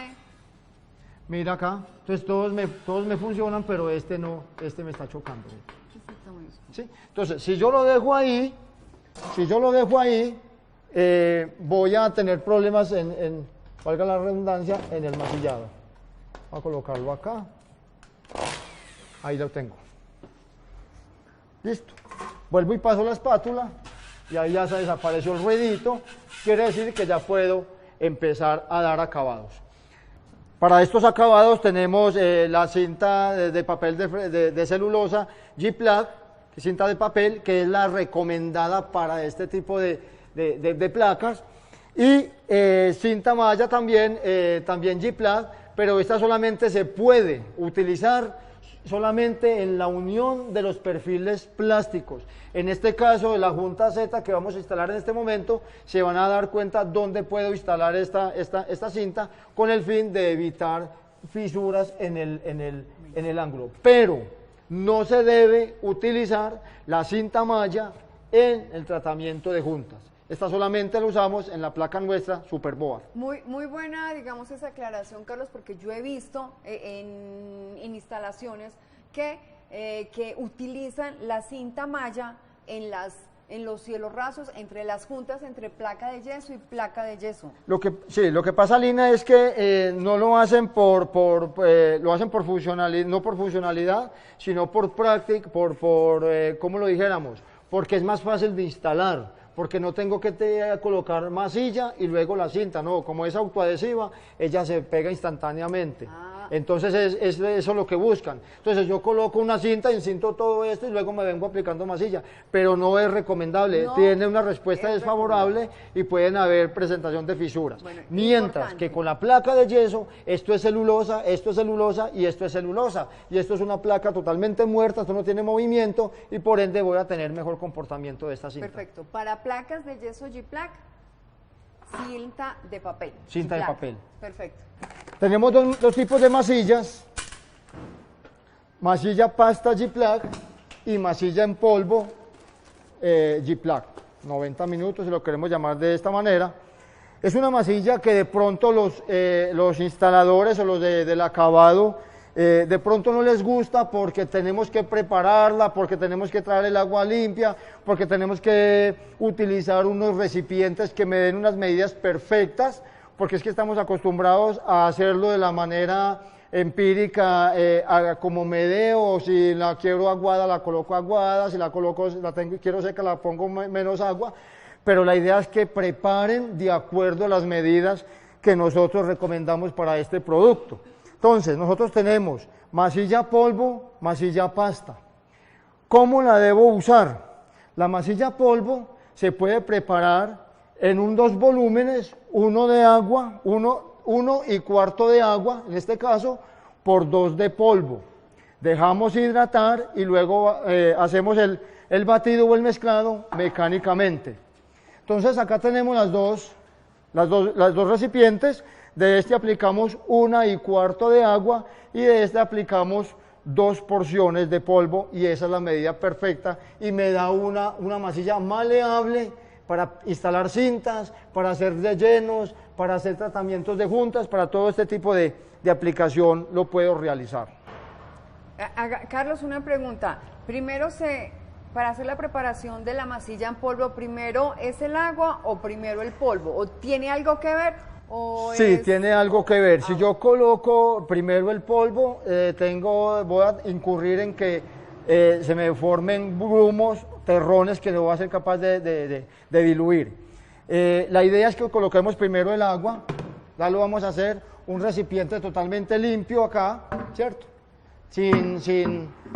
Mira acá, entonces todos me funcionan, pero este no, este me está chocando. ¿Sí? Entonces, si yo lo dejo ahí, voy a tener problemas valga la redundancia, en el masillado. Voy a colocarlo acá. Ahí lo tengo. Listo. Vuelvo y paso la espátula y ahí ya se desapareció el ruedito. Quiere decir que ya puedo empezar a dar acabados. Para estos acabados tenemos la cinta de papel de celulosa G-Plug, cinta de papel, que es la recomendada para este tipo de placas. Y cinta malla también G-Plug, pero esta solamente se puede utilizar solamente en la unión de los perfiles plásticos. En este caso de la junta Z que vamos a instalar en este momento, se van a dar cuenta dónde puedo instalar esta cinta con el fin de evitar fisuras en el ángulo. Pero no se debe utilizar la cinta malla en el tratamiento de juntas. Esta solamente la usamos en la placa nuestra Superboard. Muy buena, digamos, esa aclaración, Carlos, porque yo he visto en instalaciones que utilizan la cinta malla en los cielos rasos, entre las juntas, entre placa de yeso y placa de yeso. Lo que pasa, Lina, es que no lo hacen lo hacen por funcionalidad, no por funcionalidad, sino por práctica, ¿cómo lo dijéramos? Porque es más fácil de instalar. Porque no tengo que colocar masilla y luego la cinta, no, como es autoadhesiva, ella se pega instantáneamente. Entonces es eso lo que buscan. Entonces yo coloco una cinta, encinto todo esto y luego me vengo aplicando masilla, pero no es recomendable, tiene una respuesta desfavorable y pueden haber presentación de fisuras. Bueno, mientras que con la placa de yeso, esto es celulosa y esto es celulosa, y esto es una placa totalmente muerta, esto no tiene movimiento y por ende voy a tener mejor comportamiento de esta cinta. Perfecto, para placas de yeso G-Plug, cinta de papel. Cinta de papel. Perfecto. Tenemos dos tipos de masillas, masilla pasta G-Plug y masilla en polvo G-Plug, 90 minutos si lo queremos llamar de esta manera. Es una masilla que de pronto los instaladores o los del acabado de pronto no les gusta porque tenemos que prepararla, porque tenemos que traer el agua limpia, porque tenemos que utilizar unos recipientes que me den unas medidas perfectas, porque es que estamos acostumbrados a hacerlo de la manera empírica, como me dé, o si la quiero aguada, la coloco aguada, si la quiero seca, la pongo menos agua, pero la idea es que preparen de acuerdo a las medidas que nosotros recomendamos para este producto. Entonces, nosotros tenemos masilla polvo, masilla pasta. ¿Cómo la debo usar? La masilla polvo se puede preparar en dos volúmenes, uno de agua, uno y cuarto de agua, en este caso, por 2 de polvo. Dejamos hidratar y luego hacemos el batido o el mezclado mecánicamente. Entonces, acá tenemos las dos recipientes. De este aplicamos 1 y cuarto de agua y de este aplicamos 2 porciones de polvo y esa es la medida perfecta y me da una masilla maleable para instalar cintas, para hacer rellenos, para hacer tratamientos de juntas, para todo este tipo de aplicación lo puedo realizar. Carlos, una pregunta. Para hacer la preparación de la masilla en polvo, ¿primero es el agua o primero el polvo? ¿O tiene algo que ver? Sí, tiene algo que ver. Si yo coloco primero el polvo, voy a incurrir en que se me formen grumos, terrones que no voy a ser capaz de diluir. La idea es que coloquemos primero el agua, ya lo vamos a hacer un recipiente totalmente limpio acá, ¿cierto? Sin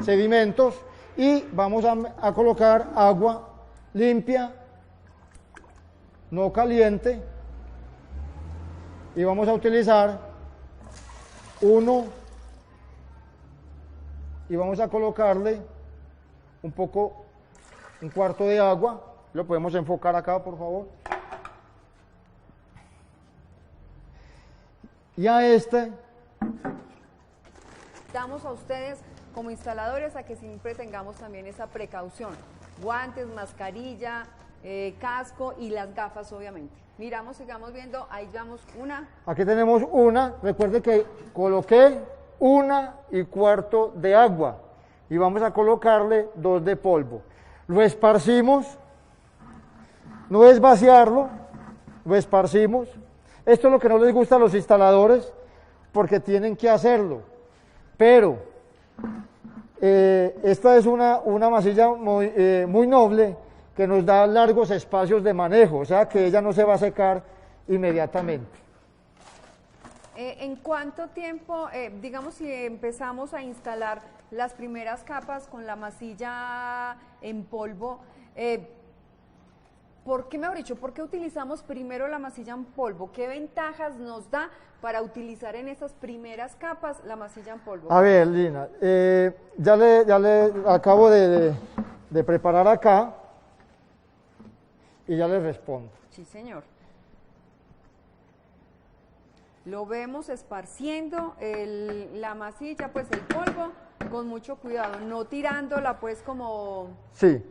sedimentos, y vamos a colocar agua limpia, no caliente, y vamos a utilizar y vamos a colocarle un cuarto de agua. Lo podemos enfocar acá, por favor. Y a damos a ustedes como instaladores a que siempre tengamos también esa precaución: guantes, mascarilla, casco y las gafas, obviamente. Miramos, sigamos viendo, ahí llevamos una. Aquí tenemos una, recuerde que coloqué 1,25 de agua y vamos a colocarle 2 de polvo. Lo esparcimos, no es vaciarlo, lo esparcimos. Esto es lo que no les gusta a los instaladores porque tienen que hacerlo, pero esta es una masilla muy noble, que nos da largos espacios de manejo, o sea que ella no se va a secar inmediatamente. ¿En cuánto tiempo, digamos, si empezamos a instalar las primeras capas con la masilla en polvo, ¿por qué utilizamos primero la masilla en polvo? ¿Qué ventajas nos da para utilizar en esas primeras capas la masilla en polvo? A ver, Lina, ya le acabo de preparar acá y ya le respondo. Sí, señor. Lo vemos esparciendo la masilla, pues el polvo, con mucho cuidado, no tirándola pues como... Sí.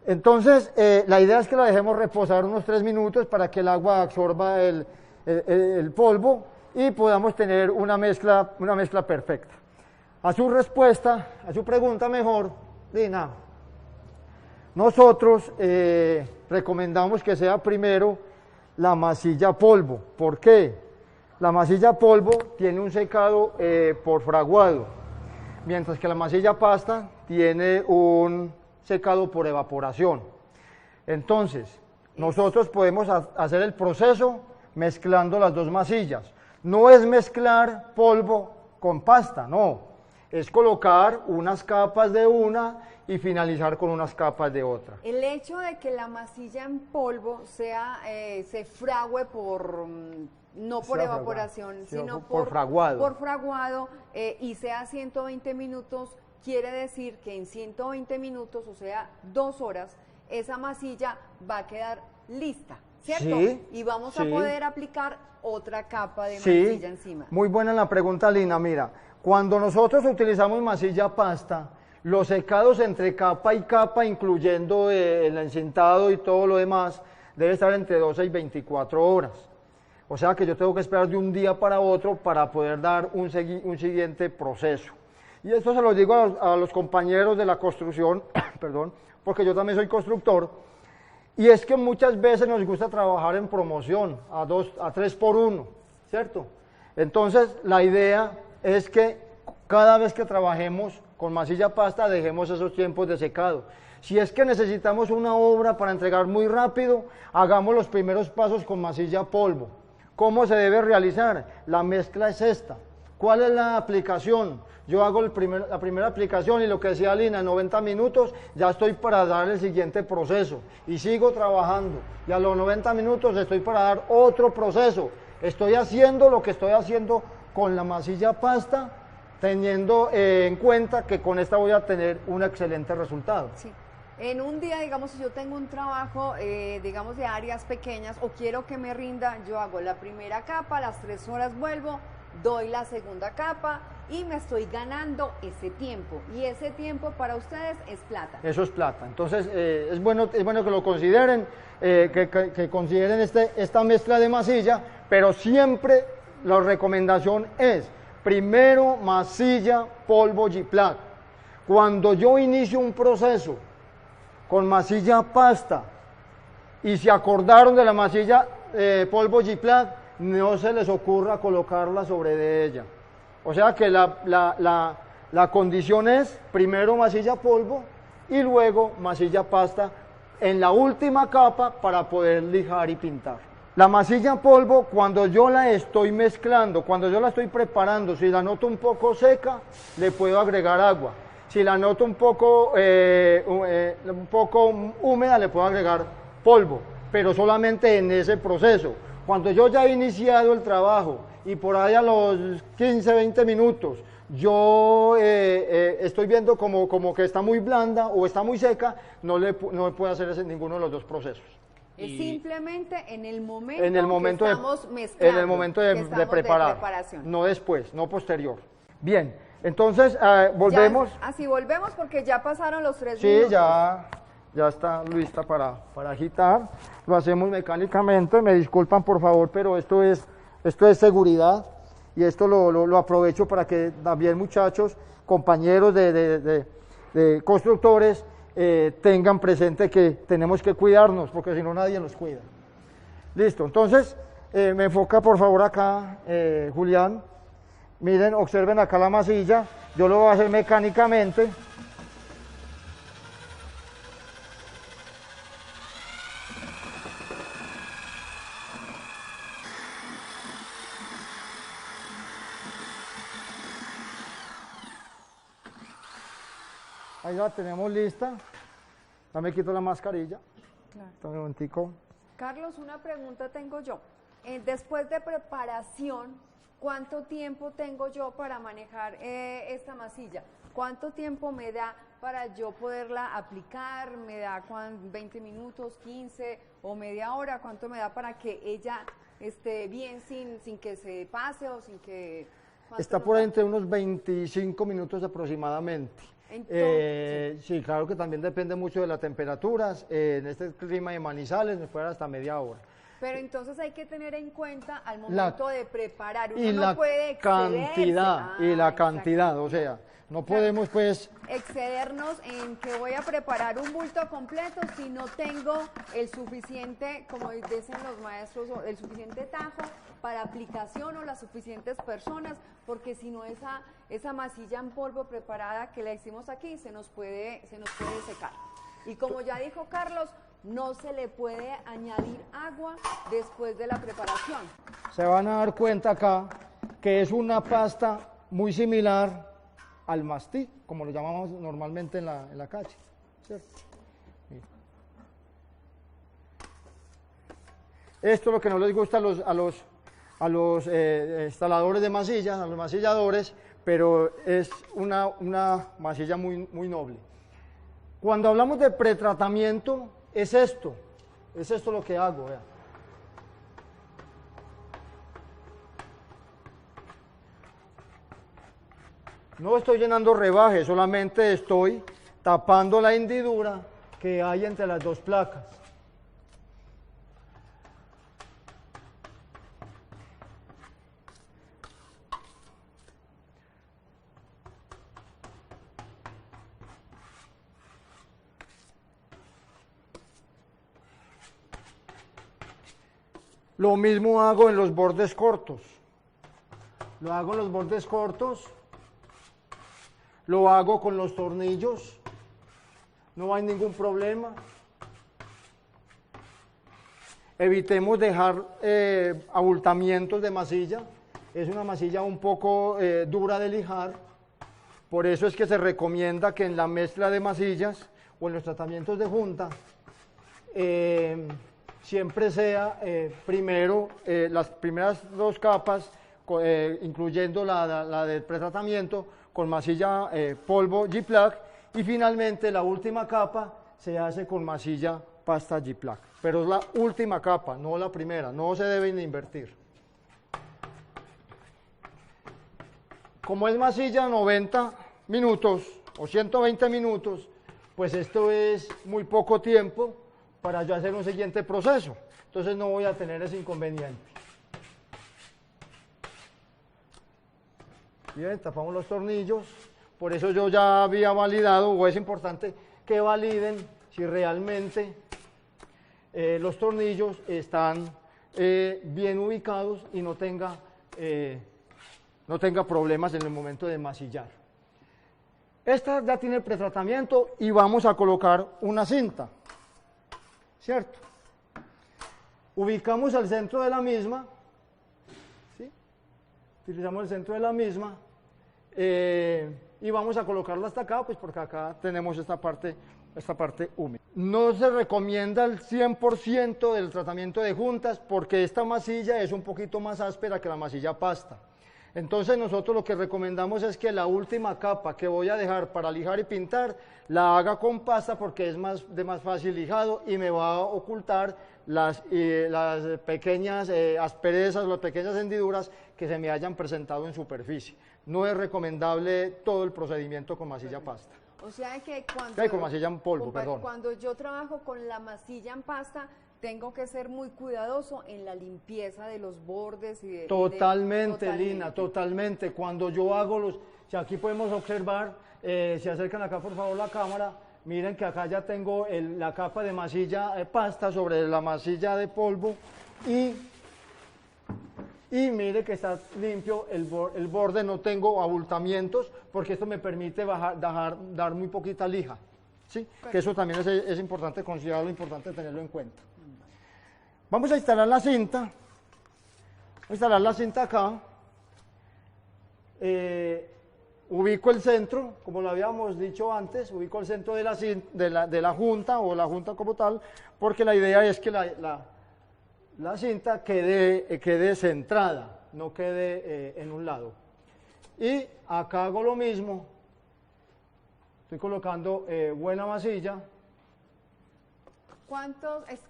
Entonces la idea es que la dejemos reposar unos 3 minutos para que el agua absorba el polvo y podamos tener una mezcla perfecta. A su respuesta, a su pregunta mejor, Lina, nosotros recomendamos que sea primero la masilla polvo. ¿Por qué? La masilla polvo tiene un secado por fraguado, mientras que la masilla pasta tiene un secado por evaporación. Entonces, nosotros podemos hacer el proceso mezclando las dos masillas. No es mezclar polvo con pasta, no. Es colocar unas capas de una y finalizar con unas capas de otra. El hecho de que la masilla en polvo se fragüe no por evaporación, sino por fraguado, y sea 120 minutos, quiere decir que en 120 minutos, o sea, 2 horas, esa masilla va a quedar lista, ¿cierto? Sí, y vamos a poder aplicar otra capa de masilla encima. Muy buena la pregunta, Lina. Mira, cuando nosotros utilizamos masilla pasta, los secados entre capa y capa, incluyendo el encintado y todo lo demás, debe estar entre 12 y 24 horas. O sea que yo tengo que esperar de un día para otro para poder dar un siguiente proceso. Y esto se lo digo a los compañeros de la construcción, perdón, porque yo también soy constructor, y es que muchas veces nos gusta trabajar en promoción, a 3 por 1, ¿cierto? Entonces la idea es que cada vez que trabajemos con masilla pasta dejemos esos tiempos de secado. Si es que necesitamos una obra para entregar muy rápido, hagamos los primeros pasos con masilla polvo. ¿Cómo se debe realizar? La mezcla es esta. ¿Cuál es la aplicación? Yo hago la primera aplicación y lo que decía Lina, en 90 minutos ya estoy para dar el siguiente proceso y sigo trabajando, y a los 90 minutos estoy para dar otro proceso. Estoy haciendo lo que estoy haciendo con la masilla pasta, teniendo en cuenta que con esta voy a tener un excelente resultado. Sí. En un día, digamos, si yo tengo un trabajo, digamos, de áreas pequeñas o quiero que me rinda, yo hago la primera capa, a las 3 horas vuelvo, doy la segunda capa y me estoy ganando ese tiempo. Y ese tiempo para ustedes es plata. Eso es plata. Entonces, es bueno que lo consideren, que consideren esta mezcla de masilla, pero siempre la recomendación es primero masilla, polvo G-Plat. Cuando yo inicio un proceso con masilla pasta y se acordaron de la masilla polvo G-Plat, no se les ocurra colocarla sobre de ella. O sea que la La condición es primero masilla polvo y luego masilla pasta en la última capa para poder lijar y pintar. La masilla polvo, cuando yo la estoy mezclando, cuando yo la estoy preparando, si la noto un poco seca, le puedo agregar agua. Si la noto un poco húmeda, le puedo agregar polvo, pero solamente en ese proceso. Cuando yo ya he iniciado el trabajo y por ahí a los 15, 20 minutos, yo estoy viendo como que está muy blanda o está muy seca, no puedo hacer ninguno de los dos procesos. Es simplemente en el momento, que estamos mezclando, en el momento de preparación, no después, no posterior. Bien, entonces volvemos. Así volvemos porque ya pasaron los 3 minutos. Sí, ya está lista para agitar. Lo hacemos mecánicamente, me disculpan por favor, pero esto es seguridad y esto lo aprovecho para que también muchachos, compañeros de constructores, tengan presente que tenemos que cuidarnos, porque si no nadie nos cuida. Listo, entonces, me enfoca por favor acá, Julián. Miren, observen acá la masilla, yo lo voy a hacer mecánicamente. Ahí la tenemos lista. Ya me quito la mascarilla. Claro. Un momentico. Carlos, una pregunta tengo yo. Después de preparación, ¿cuánto tiempo tengo yo para manejar esta masilla? ¿Cuánto tiempo me da para yo poderla aplicar? ¿Me da 20 minutos, 15 o media hora? ¿Cuánto me da para que ella esté bien sin que se pase o sin que... Está por ahí entre unos 25 minutos aproximadamente. Sí, claro que también depende mucho de las temperaturas. En este clima de Manizales me puede dar hasta media hora. Pero entonces hay que tener en cuenta al momento de preparar. Uno y no la puede cantidad, y la cantidad, o sea, no podemos pues excedernos en que voy a preparar un bulto completo si no tengo el suficiente, como dicen los maestros, el suficiente tajo para aplicación o las suficientes personas, porque si no esa masilla en polvo preparada que le hicimos aquí se nos puede secar. Y como ya dijo Carlos, no se le puede añadir agua después de la preparación. Se van a dar cuenta acá que es una pasta muy similar al mastí, como lo llamamos normalmente en la calle, ¿cierto? Esto es lo que no les gusta a los instaladores de masillas, a los masilladores, pero es una masilla muy noble. Cuando hablamos de pretratamiento, es esto lo que hago, vean. No estoy llenando rebaje, solamente estoy tapando la hendidura que hay entre las dos placas. Lo mismo hago en los bordes cortos. Lo hago en los bordes cortos. Lo hago con los tornillos. No hay ningún problema. Evitemos dejar abultamientos de masilla. Es una masilla un poco dura de lijar. Por eso es que se recomienda que en la mezcla de masillas o en los tratamientos de junta siempre sea primero las primeras dos capas, incluyendo la del pretratamiento, con masilla polvo G-Plaque, y finalmente la última capa se hace con masilla pasta G-Plaque. Pero es la última capa, no la primera, no se deben invertir. Como es masilla 90 minutos o 120 minutos, pues esto es muy poco tiempo para yo hacer un siguiente proceso, entonces no voy a tener ese inconveniente. Bien, tapamos los tornillos, por eso yo ya había validado, o es importante que validen si realmente los tornillos están bien ubicados y no tenga problemas en el momento de masillar. Esta ya tiene pretratamiento y vamos a colocar una cinta, ¿cierto? Ubicamos el centro de la misma, ¿sí? Utilizamos el centro de la misma y vamos a colocarla hasta acá, pues porque acá tenemos esta parte húmeda. No se recomienda el 100% del tratamiento de juntas porque esta masilla es un poquito más áspera que la masilla pasta. Entonces nosotros lo que recomendamos es que la última capa que voy a dejar para lijar y pintar la haga con pasta porque es de más fácil lijado y me va a ocultar las pequeñas asperezas, las pequeñas hendiduras que se me hayan presentado en superficie. No es recomendable todo el procedimiento con masilla pasta. O sea que con masilla en polvo, perdón. Cuando yo trabajo con la masilla en pasta, tengo que ser muy cuidadoso en la limpieza de los bordes y totalmente, Lina, totalmente. Cuando yo hago si aquí podemos observar, se acercan acá por favor la cámara, miren que acá ya tengo la capa de masilla pasta sobre la masilla de polvo y mire que está limpio el borde, no tengo abultamientos porque esto me permite dar muy poquita lija, ¿sí? Que eso también es importante considerarlo, importante tenerlo en cuenta. Vamos a instalar la cinta, acá, ubico el centro, como lo habíamos dicho antes, ubico el centro de la junta o la junta como tal, porque la idea es que la cinta quede centrada, no quede en un lado. Y acá hago lo mismo, estoy colocando buena masilla.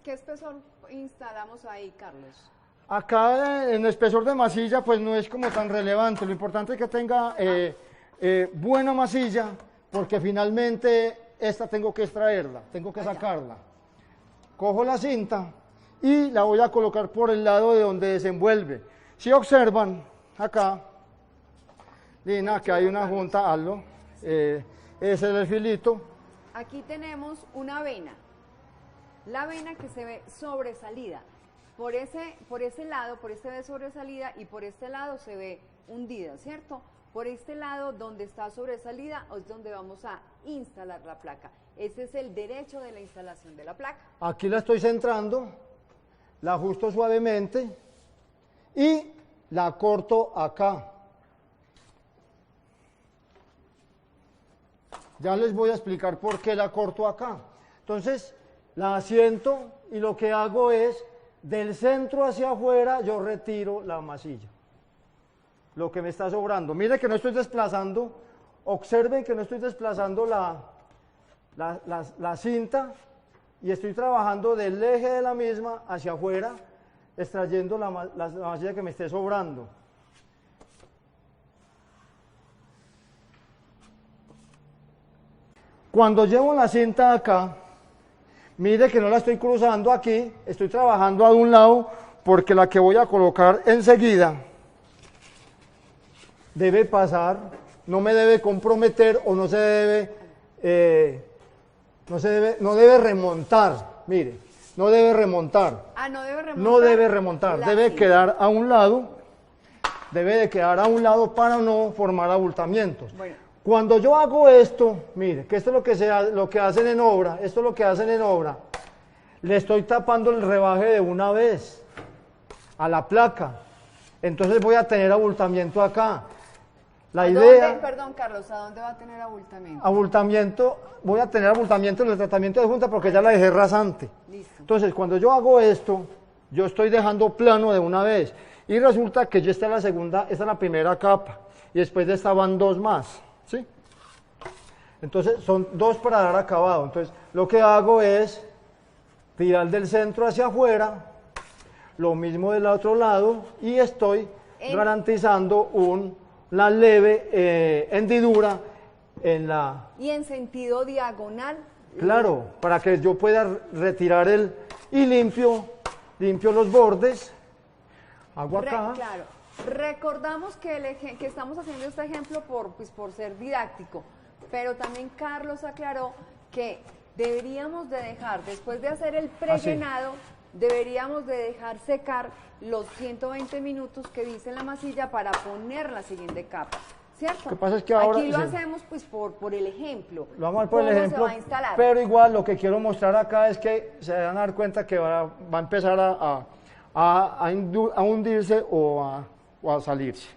¿Qué espesor instalamos ahí, Carlos? Acá en el espesor de masilla pues no es como tan relevante, lo importante es que tenga buena masilla porque finalmente esta tengo que extraerla, tengo que sacarla. Cojo la cinta y la voy a colocar por el lado de donde desenvuelve. Si observan acá, Lina, que hay una junta, hazlo, ese es el filito. Aquí tenemos una vena. La vena que se ve sobresalida, por ese lado, por este ve sobresalida y por este lado se ve hundida, ¿cierto? Por este lado donde está sobresalida es donde vamos a instalar la placa. Ese es el derecho de la instalación de la placa. Aquí la estoy centrando, la ajusto suavemente y la corto acá. Ya les voy a explicar por qué la corto acá. Entonces, la asiento y lo que hago es, del centro hacia afuera, yo retiro la masilla. Lo que me está sobrando. Mire que no estoy desplazando, observen que no estoy desplazando la cinta y estoy trabajando del eje de la misma hacia afuera, extrayendo la masilla que me esté sobrando. Cuando llevo la cinta acá, mire que no la estoy cruzando aquí, estoy trabajando a un lado porque la que voy a colocar enseguida debe pasar, no me debe comprometer o no debe remontar, mire, no debe remontar. No debe remontar. No debe remontar, debe quedar a un lado, para no formar abultamientos. Bueno. Cuando yo hago esto, mire, que esto es lo que hacen en obra, le estoy tapando el rebaje de una vez a la placa, entonces voy a tener abultamiento acá. Perdón, Carlos, ¿a dónde va a tener abultamiento? Voy a tener abultamiento en el tratamiento de junta porque ya la dejé rasante. Listo. Entonces, cuando yo hago esto, yo estoy dejando plano de una vez, y resulta que esta es la primera capa, y después de esta van dos más. ¿Sí? Entonces son dos para dar acabado. Entonces lo que hago es tirar del centro hacia afuera, lo mismo del otro lado y estoy garantizando una leve hendidura en la... Y en sentido diagonal. Claro, para que yo pueda retirar y limpio los bordes, hago acá. Claro. Recordamos que estamos haciendo este ejemplo por ser didáctico, pero también Carlos aclaró que deberíamos de dejar, después de hacer el prellenado, deberíamos de dejar secar los 120 minutos que dice en la masilla para poner la siguiente capa. ¿cierto? Lo que pasa es que ahora... Aquí lo sí. hacemos pues por el ejemplo. Lo vamos a ver por el ¿Cómo ejemplo, se va a instalar? pero igual lo que quiero mostrar acá es que se van a dar cuenta que va a empezar a hundirse o a salirse.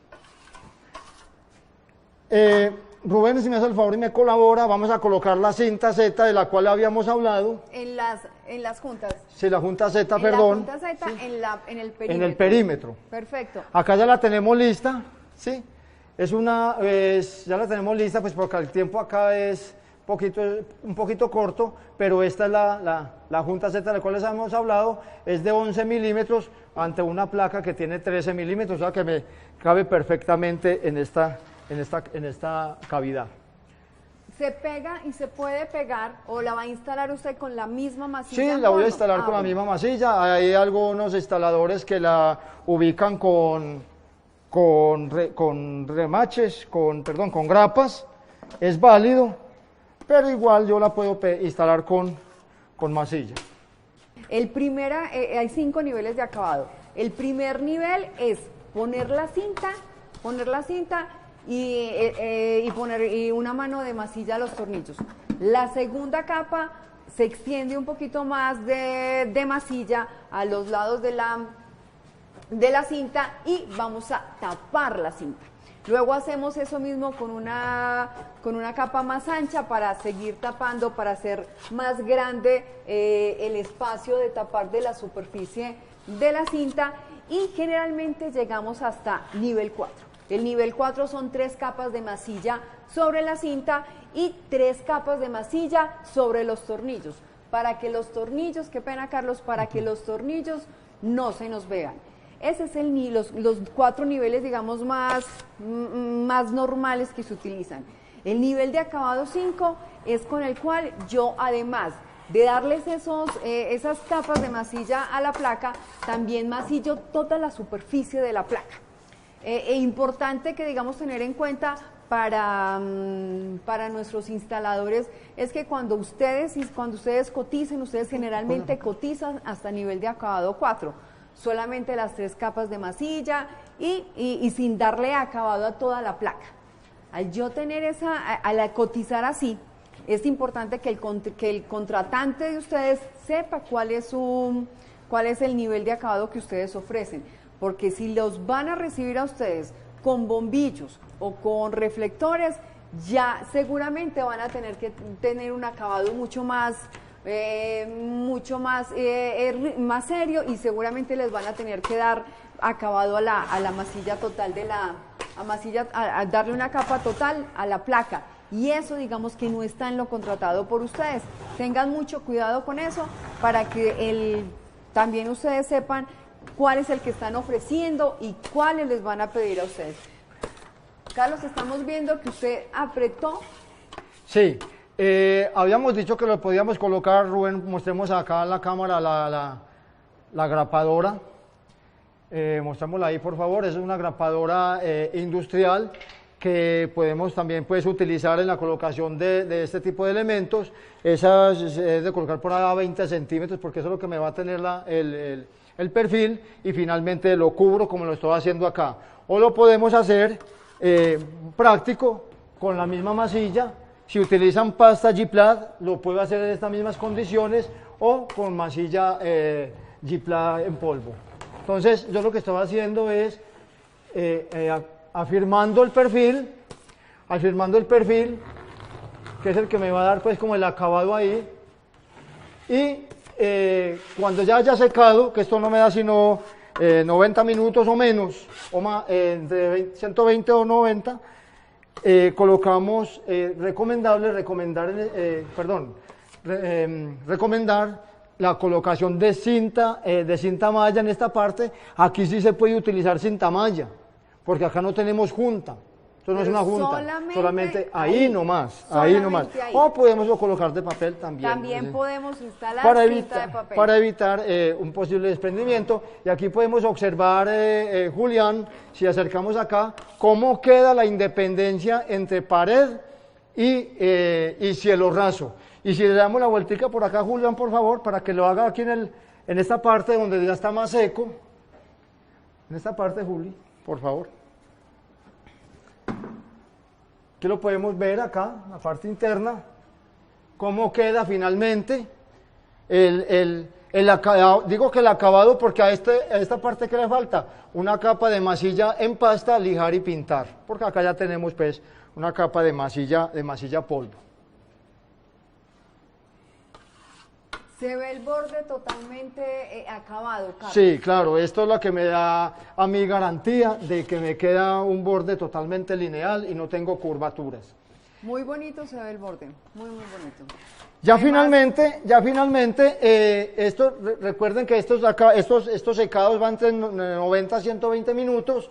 Rubén, si me hace el favor y me colabora, vamos a colocar la cinta Z de la cual habíamos hablado. En las juntas. Sí, la junta Z, perdón. La junta Z, sí. en el perímetro. En el perímetro. Perfecto. Acá ya la tenemos lista, ¿sí? Ya la tenemos lista, pues porque el tiempo acá es un poquito corto, pero esta es la junta Z de la cual les hemos hablado, es de 11 milímetros ante una placa que tiene 13 milímetros, o sea que me cabe perfectamente en esta cavidad. ¿Se pega y se puede pegar o la va a instalar usted con la misma masilla? Sí, la voy a instalar con la misma masilla. Hay algunos instaladores que la ubican con remaches, con grapas. Es válido, pero igual yo la puedo instalar con masilla. Hay 5 niveles de acabado. El primer nivel es poner la cinta y poner una mano de masilla a los tornillos. La segunda capa se extiende un poquito más de masilla a los lados de la cinta y vamos a tapar la cinta. Luego hacemos eso mismo con una capa más ancha para seguir tapando, para hacer más grande el espacio de tapar de la superficie de la cinta, y generalmente llegamos hasta nivel 4. El nivel 4 son 3 capas de masilla sobre la cinta y 3 capas de masilla sobre los tornillos, para que los tornillos, qué pena Carlos, para que los tornillos no se nos vean. Ese es los 4 niveles, digamos, más normales que se utilizan. El nivel de acabado 5 es con el cual yo, además de darles esas capas de masilla a la placa, también masillo toda la superficie de la placa. Importante que, digamos, tener en cuenta para nuestros instaladores es que cuando ustedes coticen, ustedes generalmente cotizan hasta nivel de acabado 4, solamente las 3 capas de masilla y sin darle acabado a toda la placa. Al yo tener al cotizar así, es importante que el contratante de ustedes sepa cuál es el nivel de acabado que ustedes ofrecen. Porque si los van a recibir a ustedes con bombillos o con reflectores, ya seguramente van a tener que tener un acabado mucho más serio, y seguramente les van a tener que dar acabado a la masilla total a darle una capa total a la placa. Y eso, digamos, que no está en lo contratado por ustedes. Tengan mucho cuidado con eso para que también ustedes sepan cuál es el que están ofreciendo y cuáles les van a pedir a ustedes. Carlos, estamos viendo que usted apretó. Sí, habíamos dicho que lo podíamos colocar, Rubén, mostremos acá en la cámara la grapadora. Mostrémosla ahí, por favor. Es una grapadora industrial que podemos también utilizar en la colocación de este tipo de elementos. Esa es de colocar por ahí a 20 centímetros, porque eso es lo que me va a tener el perfil, y finalmente lo cubro como lo estoy haciendo acá. O lo podemos hacer práctico con la misma masilla. Si utilizan pasta G-Plat, lo puedo hacer en estas mismas condiciones, o con masilla G-Plat en polvo. Entonces yo lo que estoy haciendo es afirmando el perfil, que es el que me va a dar pues como el acabado ahí, y cuando ya haya secado, que esto no me da sino 90 minutos o menos, o más, entre 120 o 90, colocamos recomendar la colocación de cinta malla en esta parte. Aquí sí se puede utilizar cinta malla, porque acá no tenemos junta. Esto no es una junta, solamente ahí nomás, ahí nomás. O podemos colocar de papel también. También podemos instalar cinta de papel. Para evitar un posible desprendimiento. Y aquí podemos observar, Julián, si acercamos acá, cómo queda la independencia entre pared y cielo raso. Y si le damos la vueltica por acá, Julián, por favor, para que lo haga aquí en esta parte donde ya está más seco. En esta parte, Juli, por favor. Aquí lo podemos ver acá, la parte interna, cómo queda finalmente el acabado. Digo que el acabado porque a esta parte que le falta, una capa de masilla en pasta, lijar y pintar, porque acá ya tenemos pues una capa de masilla polvo. Se ve el borde totalmente acabado, Carlos. Sí, claro, esto es lo que me da a mí garantía de que me queda un borde totalmente lineal y no tengo curvaturas. Muy bonito se ve el borde, muy bonito. Ya finalmente, recuerden que estos secados van entre 90 a 120 minutos.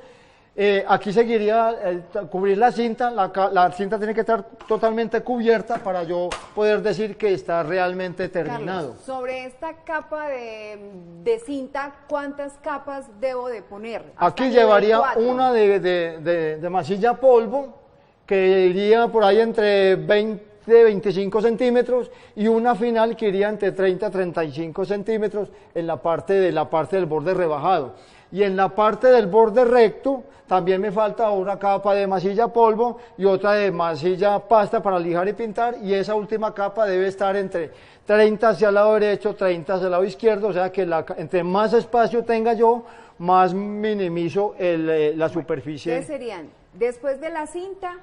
Aquí seguiría cubrir la cinta, la cinta tiene que estar totalmente cubierta para yo poder decir que está realmente terminado. Carlos, sobre esta capa de cinta, ¿cuántas capas debo de poner? Aquí llevaría una de masilla polvo, que iría por ahí entre 20-25 centímetros, y una final que iría entre 30-35 centímetros en la parte del borde rebajado. Y en la parte del borde recto también me falta una capa de masilla polvo y otra de masilla pasta para lijar y pintar, y esa última capa debe estar entre 30 hacia el lado derecho, 30 hacia el lado izquierdo, o sea que entre más espacio tenga yo, más minimizo la superficie. ¿Qué serían? Después de la cinta,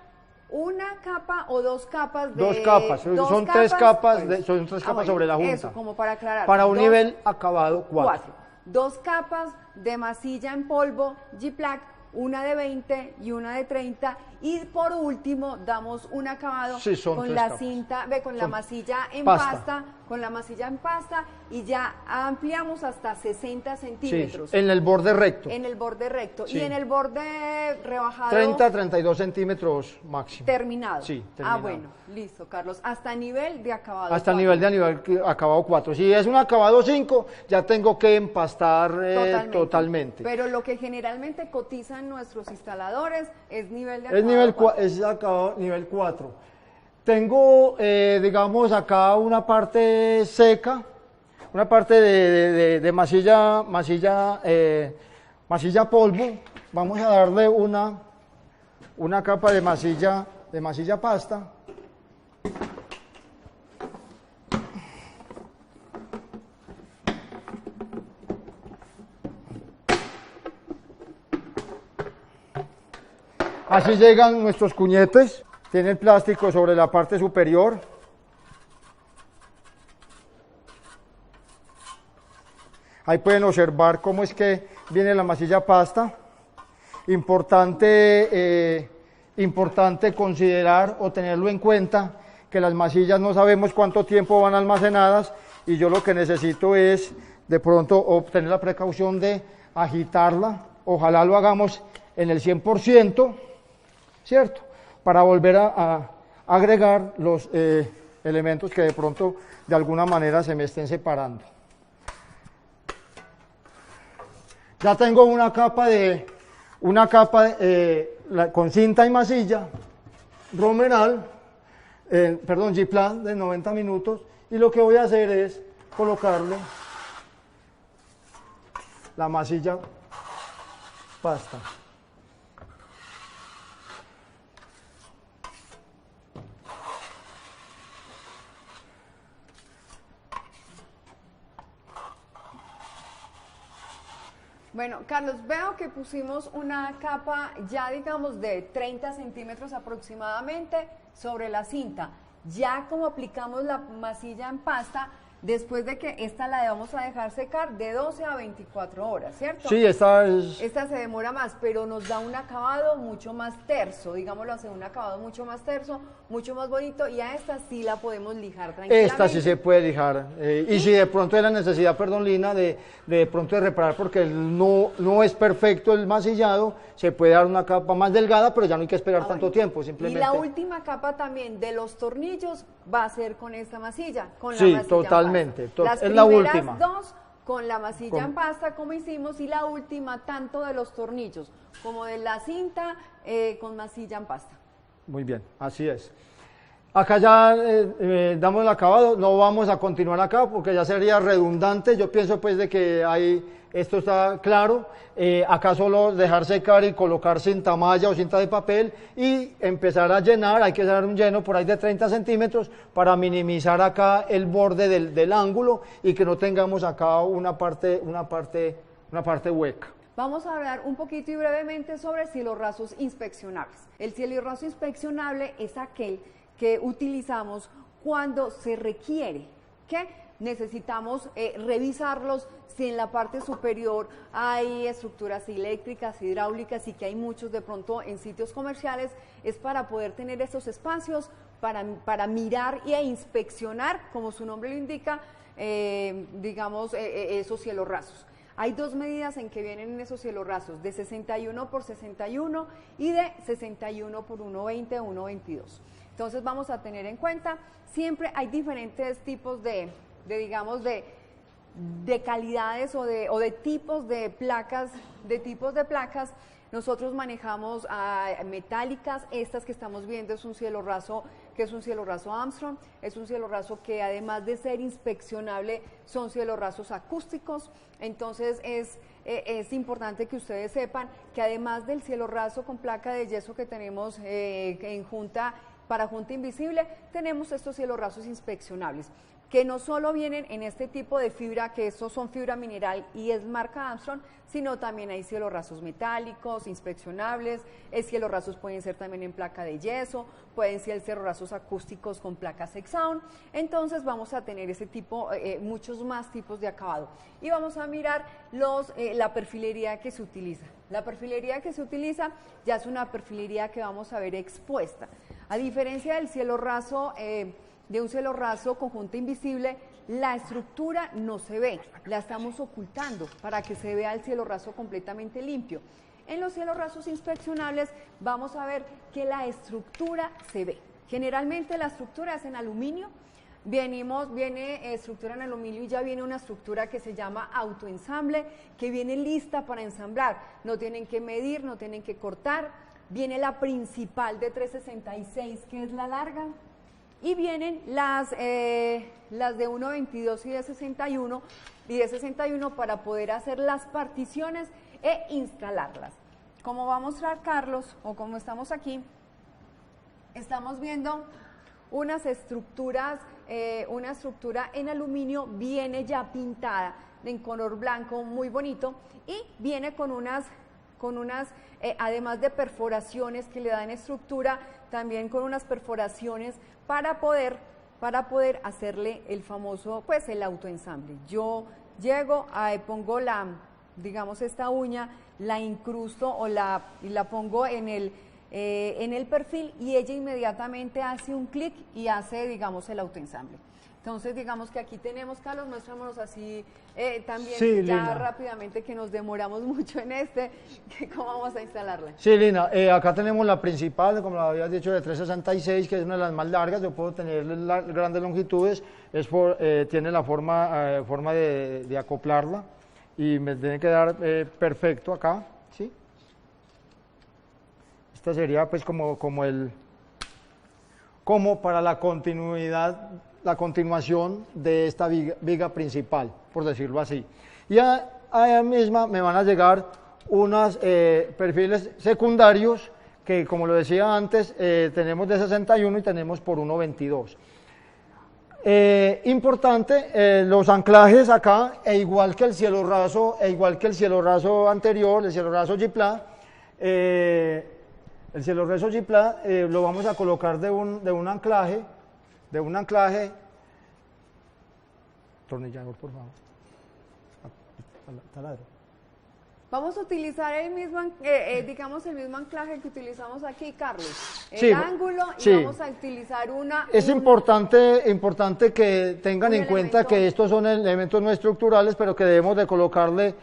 una capa o dos capas de... Dos capas, son tres capas, pues, son tres capas sobre la junta. Eso, como para aclarar. Para un nivel acabado 4. Dos capas de masilla en polvo G-Plaque, una de 20 y una de 30, y por último damos un acabado con la cinta, con la masilla en pasta, con la masilla en pasta, y ya ampliamos hasta 60 centímetros. Sí, en el borde recto. En el borde recto. Sí. Y en el borde rebajado. 30-32 centímetros máximo. Terminado. Sí, terminado. Ah, bueno, listo, Carlos. Hasta nivel de acabado. Hasta el nivel acabado 4. Si es un acabado 5, ya tengo que empastar totalmente. Pero lo que generalmente cotizan nuestros instaladores es nivel de acabado. Es acabado nivel 4. Tengo, digamos, acá una parte seca, una parte de masilla polvo. Vamos a darle una capa de masilla pasta. Así llegan nuestros cuñetes. Tiene el plástico sobre la parte superior. Ahí pueden observar cómo es que viene la masilla pasta. Importante considerar o tenerlo en cuenta que las masillas no sabemos cuánto tiempo van almacenadas, y yo lo que necesito es de pronto obtener la precaución de agitarla. Ojalá lo hagamos en el 100%, ¿cierto? Para volver a agregar los elementos que de pronto de alguna manera se me estén separando. Ya tengo una capa con cinta y masilla Romeral, G-Plan de 90 minutos, y lo que voy a hacer es colocarle la masilla pasta. Bueno, Carlos, veo que pusimos una capa ya, digamos, de 30 centímetros aproximadamente sobre la cinta. Ya como aplicamos la masilla en pasta, después de que esta la vamos a dejar secar de 12 a 24 horas, ¿cierto? Sí, esta se demora más, pero nos da un acabado mucho más terso, digámoslo así, un acabado mucho más terso, mucho más bonito, y a esta sí la podemos lijar tranquilamente. Esta sí se puede lijar, y si de pronto hay la necesidad, perdón Lina, de pronto de reparar, porque no es perfecto el masillado, se puede dar una capa más delgada, pero ya no hay que esperar tanto tiempo, simplemente. Y la última capa también de los tornillos va a ser con esta masilla, con la sí, masilla totalmente, es la primeras dos con la masilla en pasta como hicimos, y la última tanto de los tornillos como de la cinta con masilla en pasta. Muy bien, así es. Acá ya damos el acabado, no vamos a continuar acá porque ya sería redundante. Yo pienso pues de que esto está claro. Acá solo dejar secar y colocar cinta malla o cinta de papel y empezar a llenar. Hay que dar un lleno por ahí de 30 centímetros para minimizar acá el borde del ángulo y que no tengamos acá una parte hueca. Vamos a hablar un poquito y brevemente sobre cielos rasos inspeccionables. El cielo raso inspeccionable es aquel que utilizamos cuando se requiere que necesitamos revisarlos si en la parte superior hay estructuras eléctricas, hidráulicas y que hay muchos de pronto en sitios comerciales, es para poder tener esos espacios para mirar e inspeccionar, como su nombre lo indica, esos cielos rasos. Hay dos medidas en que vienen en esos cielos rasos, de 61 por 61 y de 61 por 120, 122. Entonces vamos a tener en cuenta, siempre hay diferentes tipos de calidades o de tipos de placas, Nosotros manejamos metálicas. Estas que estamos viendo es un cielo raso Armstrong, es un cielo raso que además de ser inspeccionable son cielos rasos acústicos. Entonces es importante que ustedes sepan que además del cielo raso con placa de yeso que tenemos para junta invisible, tenemos estos cielos rasos inspeccionables, que no solo vienen en este tipo de fibra, que estos son fibra mineral y es marca Armstrong, sino también hay cielos rasos metálicos, inspeccionables. Cielos rasos pueden ser también en placa de yeso, pueden ser cielos rasos acústicos con placas Exaon. Entonces vamos a tener ese tipo, muchos más tipos de acabado. Y vamos a mirar la perfilería que se utiliza. La perfilería que se utiliza ya es una perfilería que vamos a ver expuesta. A diferencia del cielo raso, de un cielo raso con junta invisible, la estructura no se ve, la estamos ocultando para que se vea el cielo raso completamente limpio. En los cielos rasos inspeccionables vamos a ver que la estructura se ve. Generalmente la estructura es en aluminio, viene estructura en aluminio y ya viene una estructura que se llama autoensamble, que viene lista para ensamblar. No tienen que medir, no tienen que cortar. Viene la principal de 366, que es la larga. Y vienen las de 1.22 y de 61 para poder hacer las particiones e instalarlas. Como va a mostrar Carlos, o como estamos aquí, estamos viendo unas estructuras, una estructura en aluminio, viene ya pintada en color blanco, muy bonito, y viene con unas además de perforaciones que le dan estructura, también con unas perforaciones para poder hacerle el famoso, pues el autoensamble. Yo llego, pongo esta uña, la incrusto y la pongo en el perfil y ella inmediatamente hace un clic y hace, el autoensamble. Entonces, digamos que aquí tenemos, Carlos, muéstranos así también, sí, ya Lina, rápidamente, que nos demoramos mucho en ¿cómo vamos a instalarla? Sí, Lina, acá tenemos la principal, como lo habías dicho, de 366, que es una de las más largas. Yo puedo tener grandes longitudes, tiene la forma de acoplarla y me tiene que dar perfecto acá, ¿sí? Esta sería pues como para la continuación de esta viga principal, por decirlo así. Y a ella misma me van a llegar unos perfiles secundarios que, como lo decía antes, tenemos de 61 y tenemos por 1.22. Importante, los anclajes acá, igual que el cielo raso anterior, el cielo raso Gipla, lo vamos a colocar de un anclaje, tornillador, por favor, taladro. Vamos a utilizar el mismo anclaje que utilizamos aquí, Carlos, el Sí, ángulo, y sí. Vamos a utilizar Es importante que tengan en cuenta que estos son elementos no estructurales, pero que debemos de colocarle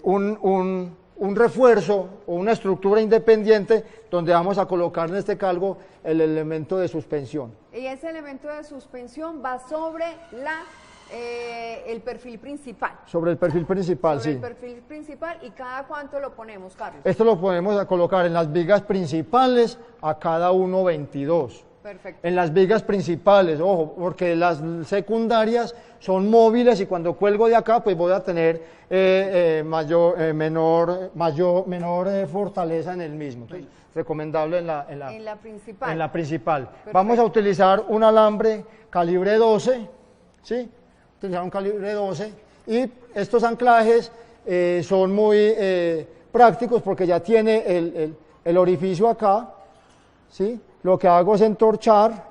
un refuerzo o una estructura independiente donde vamos a colocar en este calvo el elemento de suspensión. Y ese elemento de suspensión va sobre el perfil principal. Sobre el perfil principal, Sobre sí. el perfil principal, ¿y cada cuánto lo ponemos, Carlos? Esto lo podemos a colocar en las vigas principales a cada 1,22. Perfecto. En las vigas principales, ojo, porque las secundarias son móviles y cuando cuelgo de acá, pues voy a tener menor fortaleza en el mismo. Entonces, recomendable en la principal. En la principal. Perfecto. Vamos a utilizar un alambre calibre 12, ¿sí? Utilizar un calibre 12 y estos anclajes son muy prácticos porque ya tiene el orificio acá, ¿sí? Lo que hago es entorchar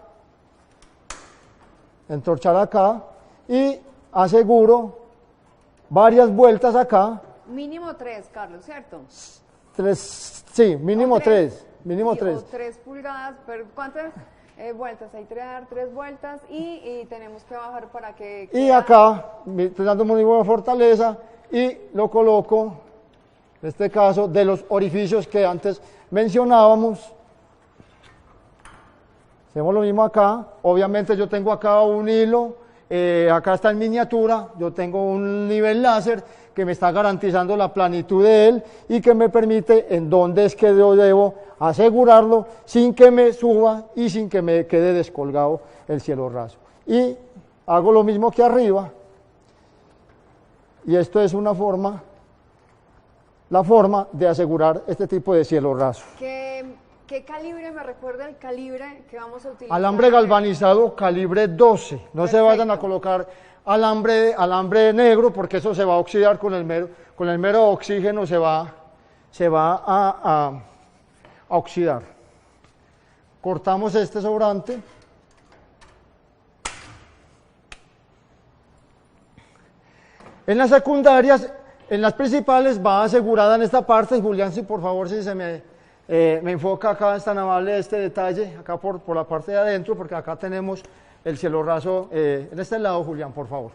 acá y aseguro varias vueltas acá. Mínimo 3, Carlos, ¿cierto? 3, sí, mínimo 3. Mínimo 3. 3 pulgadas, pero ¿cuántas vueltas? Hay que dar 3 vueltas y tenemos que bajar para que... Y acá, estoy dando muy buena fortaleza y lo coloco, en este caso, de los orificios que antes mencionábamos. Hacemos lo mismo acá, obviamente yo tengo acá un hilo, acá está en miniatura, yo tengo un nivel láser que me está garantizando la planitud de él y que me permite en dónde es que yo debo asegurarlo sin que me suba y sin que me quede descolgado el cielo raso. Y hago lo mismo que arriba, y esto es la forma de asegurar este tipo de cielo raso. ¿Qué calibre me recuerda el calibre que vamos a utilizar? Alambre galvanizado calibre 12. No Perfecto. Se vayan a colocar alambre negro porque eso se va a oxidar con el mero oxígeno, se va a oxidar. Cortamos este sobrante. En las secundarias, en las principales va asegurada en esta parte. Julián, si por favor, si se me enfoca acá, es tan amable este detalle, acá por la parte de adentro, porque acá tenemos el cielo raso, en este lado, Julián, por favor.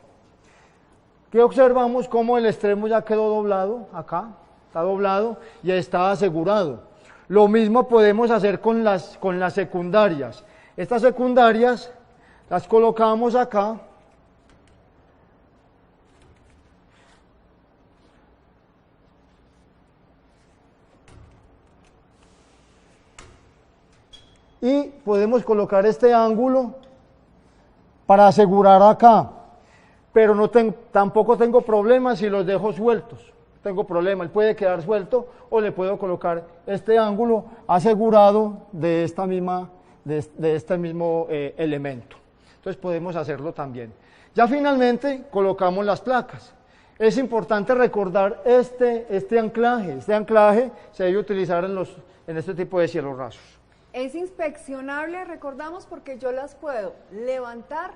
Aquí observamos cómo el extremo ya quedó doblado, acá, está doblado y está asegurado. Lo mismo podemos hacer con las secundarias. Estas secundarias las colocamos acá. Y podemos colocar este ángulo para asegurar acá, pero tampoco tengo problema si los dejo sueltos. Tengo problema, él puede quedar suelto o le puedo colocar este ángulo asegurado de este mismo elemento. Entonces podemos hacerlo también. Ya finalmente colocamos las placas. Es importante recordar este anclaje. Este anclaje se debe utilizar en este tipo de cielos rasos. Es inspeccionable, recordamos, porque yo las puedo levantar,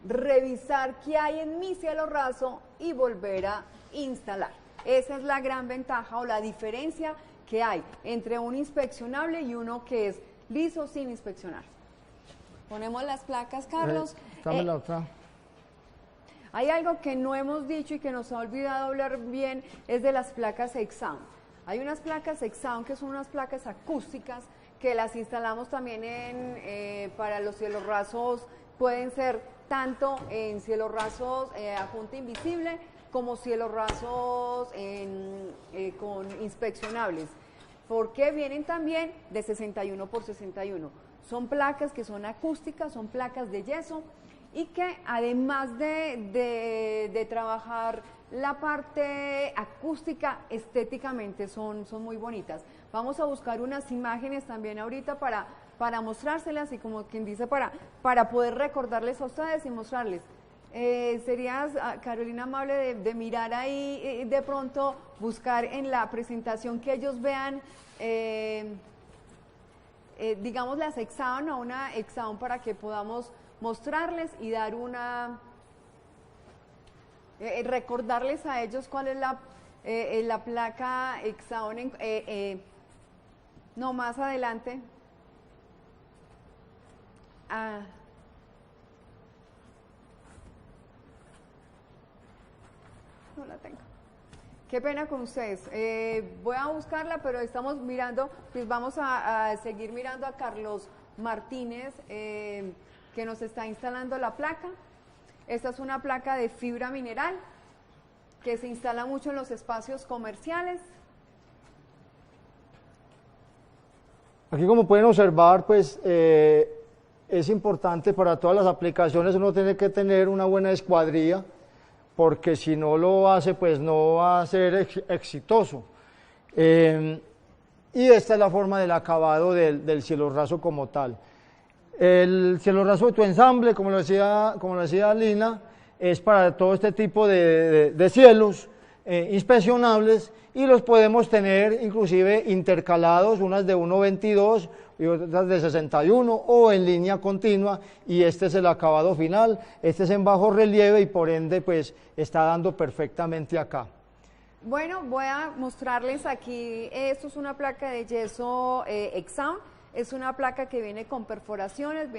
revisar qué hay en mi cielo raso y volver a instalar. Esa es la gran ventaja o la diferencia que hay entre un inspeccionable y uno que es liso sin inspeccionar. Ponemos las placas, Carlos. Dame la otra. Hay algo que no hemos dicho y que nos ha olvidado hablar bien, es de las placas Exound. Hay unas placas Exound que son unas placas acústicas que las instalamos también para los cielos rasos, pueden ser tanto en cielos rasos a punta invisible como cielos rasos con inspeccionables, porque vienen también de 61 por 61. Son placas que son acústicas, son placas de yeso y que además de trabajar la parte acústica, estéticamente son muy bonitas. Vamos a buscar unas imágenes también ahorita para mostrárselas y como quien dice para poder recordarles a ustedes y mostrarles. Serías, Carolina, amable de mirar ahí, de pronto buscar en la presentación que ellos vean, digamos las Exound o una Exound para que podamos mostrarles y dar recordarles a ellos cuál es la placa Exound. No, más adelante. No la tengo. Qué pena con ustedes. Voy a buscarla, pero estamos mirando, pues vamos a seguir mirando a Carlos Martínez, que nos está instalando la placa. Esta es una placa de fibra mineral que se instala mucho en los espacios comerciales. Aquí, como pueden observar, pues es importante para todas las aplicaciones uno tiene que tener una buena escuadría, porque si no lo hace, pues no va a ser exitoso. Y esta es la forma del acabado del cielo raso como tal. El cielo raso de tu ensamble, como lo decía Lina, es para todo este tipo de cielos inspeccionables, y los podemos tener inclusive intercalados, unas de 1.22 y otras de 61, o en línea continua, y este es el acabado final. Este es en bajo relieve y por ende pues está dando perfectamente acá. Bueno, voy a mostrarles aquí, esto es una placa de yeso Exaun. Es una placa que viene con perforaciones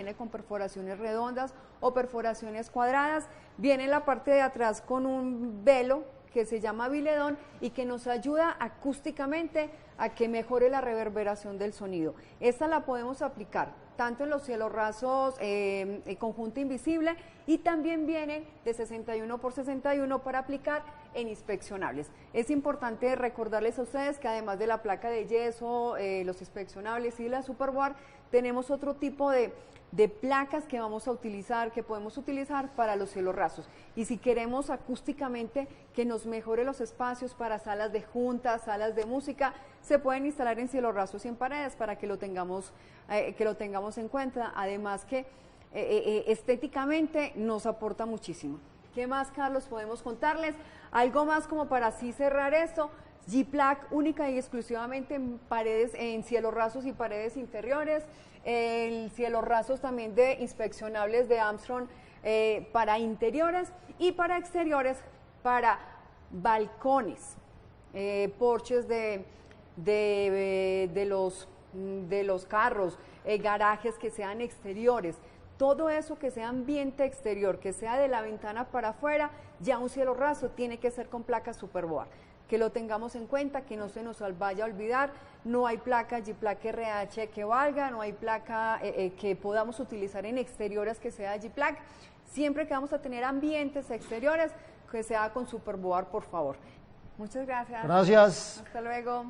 redondas o perforaciones cuadradas. Viene en la parte de atrás con un velo que se llama biledón y que nos ayuda acústicamente a que mejore la reverberación del sonido. Esta la podemos aplicar tanto en los cielos rasos conjunto invisible, y también viene de 61 por 61 para aplicar en inspeccionables. Es importante recordarles a ustedes que además de la placa de yeso, los inspeccionables y la Superboard, tenemos otro tipo de placas que vamos a utilizar, que podemos utilizar para los cielos rasos. Y si queremos acústicamente que nos mejore los espacios para salas de juntas, salas de música, se pueden instalar en cielos rasos y en paredes para que lo tengamos en cuenta. Además que estéticamente nos aporta muchísimo. ¿Qué más, Carlos, podemos contarles? Algo más como para así cerrar esto. G-Plaque única y exclusivamente en paredes, en cielos rasos y paredes interiores. El cielos rasos también de inspeccionables de Armstrong para interiores, y para exteriores para balcones, porches de los carros, garajes que sean exteriores. Todo eso que sea ambiente exterior, que sea de la ventana para afuera, ya un cielo raso tiene que ser con placa Superboard. Que lo tengamos en cuenta, que no se nos vaya a olvidar. No hay placa G-Plaque RH que valga, no hay placa que podamos utilizar en exteriores que sea G-Plaque. Siempre que vamos a tener ambientes exteriores, que sea con Superboard, por favor. Muchas gracias. Gracias. Hasta luego.